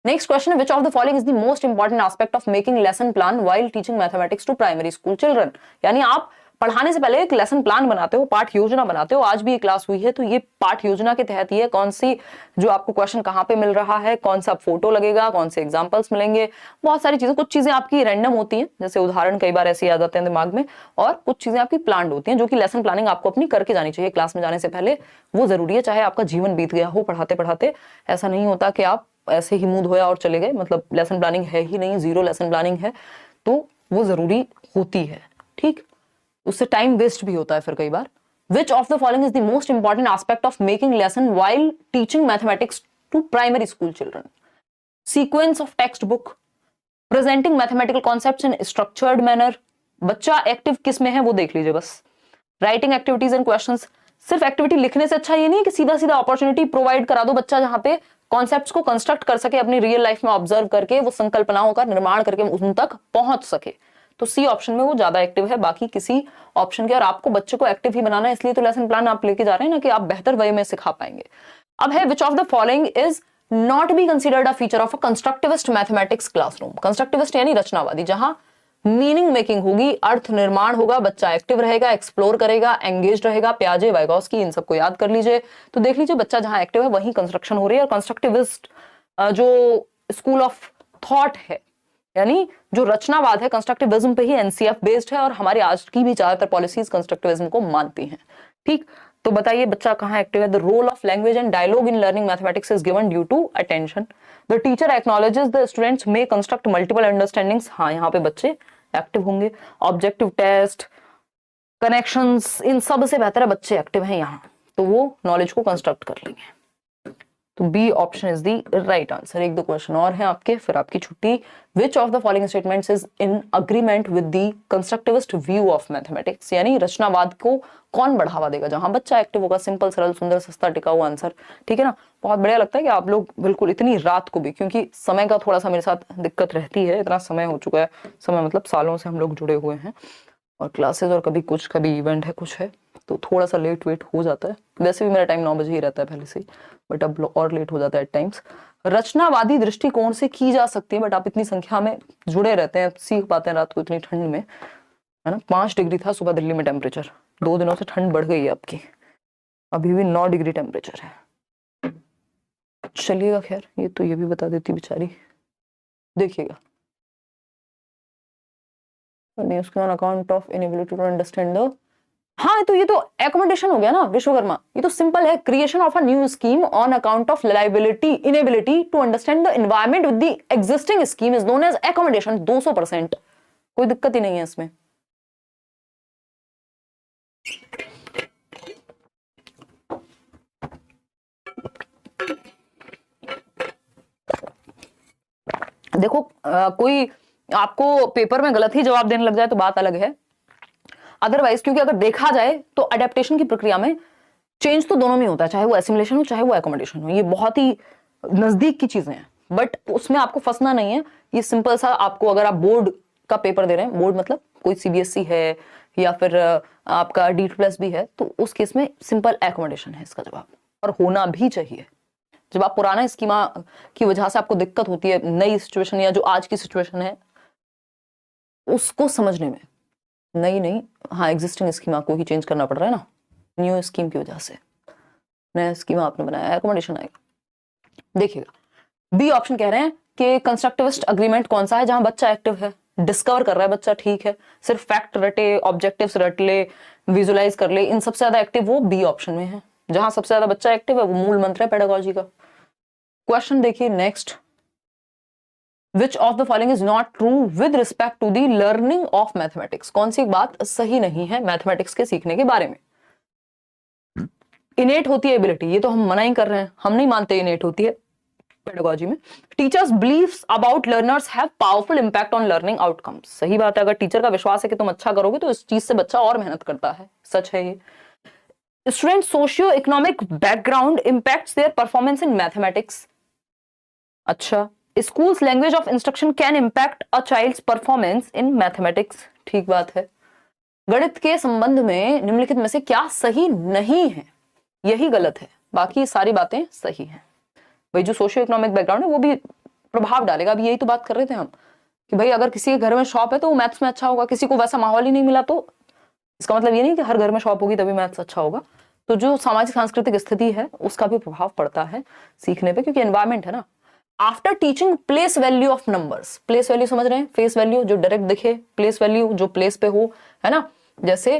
S1: Next question, which of the following is the most important aspect of making lesson plan while teaching mathematics to primary school children? यानी आप पढ़ाने से पहले एक लेसन प्लान बनाते हो, पाठ योजना बनाते हो। आज भी ये क्लास हुई है तो ये पाठ योजना के तहत ये कौन सी जो आपको क्वेश्चन कहाँ पे मिल रहा है, कौन सा फोटो लगेगा, कौन से एग्जांपल्स मिलेंगे, बहुत सारी चीजें। कुछ चीजें आपकी रैंडम होती हैं, जैसे उदाहरण कई बार ऐसे आ जाते हैं दिमाग में, और कुछ चीजें आपकी प्लान्ड होती हैं जो कि लेसन प्लानिंग आपको अपनी करके जानी चाहिए क्लास में जाने से पहले। वो जरूरी है, चाहे आपका जीवन बीत गया हो पढ़ाते पढ़ाते। ऐसा नहीं होता कि आप ऐसे ही मुंह धोया और चले गए, मतलब लेसन प्लानिंग है ही नहीं, जीरो लेसन प्लानिंग है, तो वो जरूरी होती है, ठीक। उससे टाइम वेस्ट भी होता है फिर कई बार। Which of the following is the most important aspect of making lesson while teaching mathematics to primary school children? Sequence of text book, presenting mathematical concepts in structured manner. बच्चा active किस में है वो देख लीजिए बस। Writing activities and questions. सिर्फ activity लिखने से अच्छा ये नहीं है कि सीधा सीधा अपॉर्चुनिटी प्रोवाइड करा दो बच्चा जहां पे कॉन्सेप्ट्स को कंस्ट्रक्ट कर सके, अपनी रियल लाइफ में ऑब्जर्व करके वो संकल्पनाओं का निर्माण करके उन तक पहुंच सके। तो सी ऑप्शन में वो ज्यादा एक्टिव है बाकी किसी ऑप्शन के। और आपको बच्चे को एक्टिव ही बनाना है, इसलिए तो लेसन प्लान आप लेके जा रहे हैं ना, कि आप बेहतर वे में सिखा पाएंगे। अब है विच of the following is not be considered a feature of a constructivist mathematics classroom? Constructivist यानी रचनावादी, जहां मीनिंग मेकिंग होगी, अर्थ निर्माण होगा, बच्चा एक्टिव रहेगा, एक्सप्लोर करेगा, एंगेज रहेगा। प्याजे, वाइगोस्की, इन सबको याद कर लीजिए। तो देख लीजिए, बच्चा जहां एक्टिव है वहीं कंस्ट्रक्शन हो रही है। और कंस्ट्रक्टिविस्ट जो स्कूल ऑफ थॉट है, यानी जो रचनावाद है, कंस्ट्रक्टिविज्म पे ही एनसीएफ बेस्ड है, और हमारी आज की भी ज्यादातर पॉलिसीज कंस्ट्रक्टिविज्म को मानती हैं, ठीक। तो बताइए बच्चा कहां एक्टिव है? The role of language and dialogue in learning mathematics is given due to attention. The teacher acknowledges the students may construct multiple understandings. हाँ, यहाँ पे बच्चे एक्टिव होंगे। ऑब्जेक्टिव टेस्ट, कनेक्शंस, इन सब से बेहतर है बच्चे एक्टिव हैं यहाँ, तो वो नॉलेज को कंस्ट्रक्ट कर लेंगे। तो B option is the right answer. एक दो क्वेश्चन और हैं आपके, फिर आपकी छुट्टी। Which of the following statements is in agreement with the constructivist view of mathematics? यानी रचनावाद को कौन बढ़ावा देगा? जहां बच्चा एक्टिव होगा। सिंपल, सरल, सुंदर, सस्ता, टिकाऊ आंसर, ठीक है ना। बहुत बढ़िया लगता है कि आप लोग बिल्कुल इतनी रात को भी, क्योंकि समय का थोड़ा सा मेरे साथ दिक्कत रहती है, इतना समय हो चुका है, समय मतलब सालों से हम लोग जुड़े हुए हैं, और क्लासेस और कभी कुछ, कभी इवेंट है, कुछ है, तो थोड़ा सा लेट वेट हो जाता है। वैसे भी मेरा टाइम 9 बजे ही रहता है पहले से, बट अब और लेट हो जाता है एट टाइम्स। रचनावादी दृष्टिकोण से की जा सकती है, बट आप इतनी संख्या में जुड़े रहते हैं, सीख पाते हैं रात को इतनी ठंड में, है ना। 5 डिग्री था सुबह दिल्ली में टेम्परेचर, 2 दिनों से ठंड बढ़ गई है आपकी, अभी भी 9 डिग्री टेम्परेचर है। चलिएगा, खैर ये तो ये भी बता देती बेचारी, देखिएगा। उसके on account of inability to understand the, हाँ तो ये तो एकोमोडेशन हो गया ना विश्वकर्मा, ये तो सिंपल है, creation of a new scheme on account of liability inability to understand the environment with the existing scheme is known as accommodation. 200%, कोई दिक्कत ही नहीं है इसमें। देखो कोई आपको पेपर में गलत ही जवाब देने लग जाए तो बात अलग है, अदरवाइज क्योंकि अगर देखा जाए तो अडेप्टेशन की प्रक्रिया में चेंज तो दोनों में होता है, चाहे वो एसिमुलेशन हो चाहे वो एकोमोडेशन हो, ये बहुत ही नजदीक की चीजें हैं, बट उसमें आपको फंसना नहीं है। ये सिंपल सा, आपको अगर आप बोर्ड का पेपर दे रहे हैं, बोर्ड मतलब कोई सीबीएसई है या फिर आपका D++ भी है, तो उस केस में सिंपल एकोमोडेशन है इसका जवाब, और होना भी चाहिए। जब आप पुराना स्कीमा की वजह से आपको दिक्कत होती है नई सिचुएशन या जो आज की सिचुएशन है उसको समझने में, नहीं हाँ एग्जिस्टिंग स्कीमा को ही चेंज करना पड़ रहा है ना, न्यू स्कीम की वजह से नया स्कीमा आपने बनाया, एकोमोडेशन आएगा। देखिएगा बी ऑप्शन कह रहे हैं कि कंस्ट्रक्टिविस्ट अग्रीमेंट कौन सा है, जहां बच्चा एक्टिव है, डिस्कवर कर रहा है बच्चा, ठीक है, सिर्फ फैक्ट रटे, ऑब्जेक्टिव्स रट ले, विजुलाइज कर ले, इन सबसे ज्यादा एक्टिव वो बी ऑप्शन में है। जहां सबसे ज्यादा बच्चा एक्टिव है वो मूल मंत्र है पेडागोजी का। क्वेश्चन देखिए next, Which of the following is not true with respect to the learning of mathematics? कौन सी बात सही नहीं है मैथमेटिक्स के सीखने के बारे में? इनेट होती है एबिलिटी, ये तो हम मना ही कर रहे हैं, हम नहीं मानते इनेट होती है पेडागोजी में। Teachers believes about learners have powerful impact on learning outcomes, सही बात है, अगर टीचर का विश्वास है कि तुम अच्छा करोगे तो इस चीज से बच्चा और मेहनत करता है, सच है ये। Student socio economic background impacts their performance in mathematics, अच्छा। School's language of instruction can impact a child's performance in mathematics, ठीक बात है। गणित के संबंध में निम्नलिखित में से क्या सही नहीं है, यही गलत है, बाकी सारी बातें सही हैं। भाई जो सोशियो इकोनॉमिक बैकग्राउंड है वो भी प्रभाव डालेगा, अभी यही तो बात कर रहे थे हम कि भाई अगर किसी के घर में शॉप है तो वो मैथ्स में अच्छा होगा, किसी को वैसा माहौल ही नहीं मिला तो इसका मतलब ये नहीं कि हर घर में शॉप होगी तभी मैथ्स अच्छा होगा। तो जो सामाजिक सांस्कृतिक स्थिति है उसका भी प्रभाव पड़ता है सीखने पे, क्योंकि एनवायरमेंट है ना। After teaching place value of numbers, place value समझ रहे हैं, फेस वैल्यू जो डायरेक्ट दिखे, प्लेस वैल्यू जो प्लेस पे हो, है ना। जैसे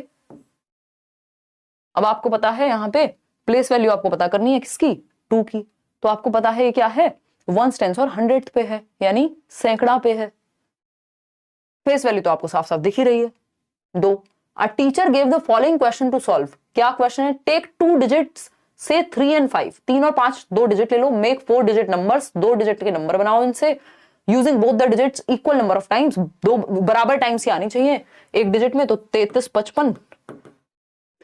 S1: अब आपको पता है यहाँ पे प्लेस वैल्यू आपको पता करनी है किसकी, 2 की, तो आपको पता है ये क्या है, 1s 10s और 100th पे है, यानी सैकड़ा पे है। फेस वैल्यू तो आपको साफ साफ दिख ही रही है, 2। A teacher gave the following question to solve, क्या क्वेश्चन है, टेक 2 डिजिट्स से 3 and 5, 3 और 5 2 डिजिट ले लो, मेक 4 डिजिट नंबर्स, 2 डिजिट के नंबर बनाओ इनसे, using both the digits equal number of times, 2 बराबर टाइम्स ही आनी चाहिए एक डिजिट में, तो 33 55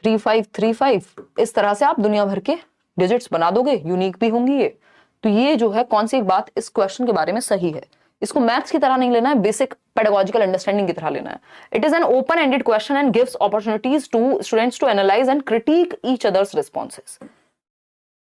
S1: 35 35, इस तरह से आप दुनिया भर के डिजिट्स बना दोगे, यूनिक भी होंगी ये। तो ये जो है कौन सी एक बात इस क्वेश्चन के बारे में सही है, इसको मैथ्स की तरह नहीं लेना है, बेसिक पेडागोजिकल अंडरस्टैंडिंग की तरह लेना है। It is an open ended question and gives opportunities to students to analyse and critique each others responses.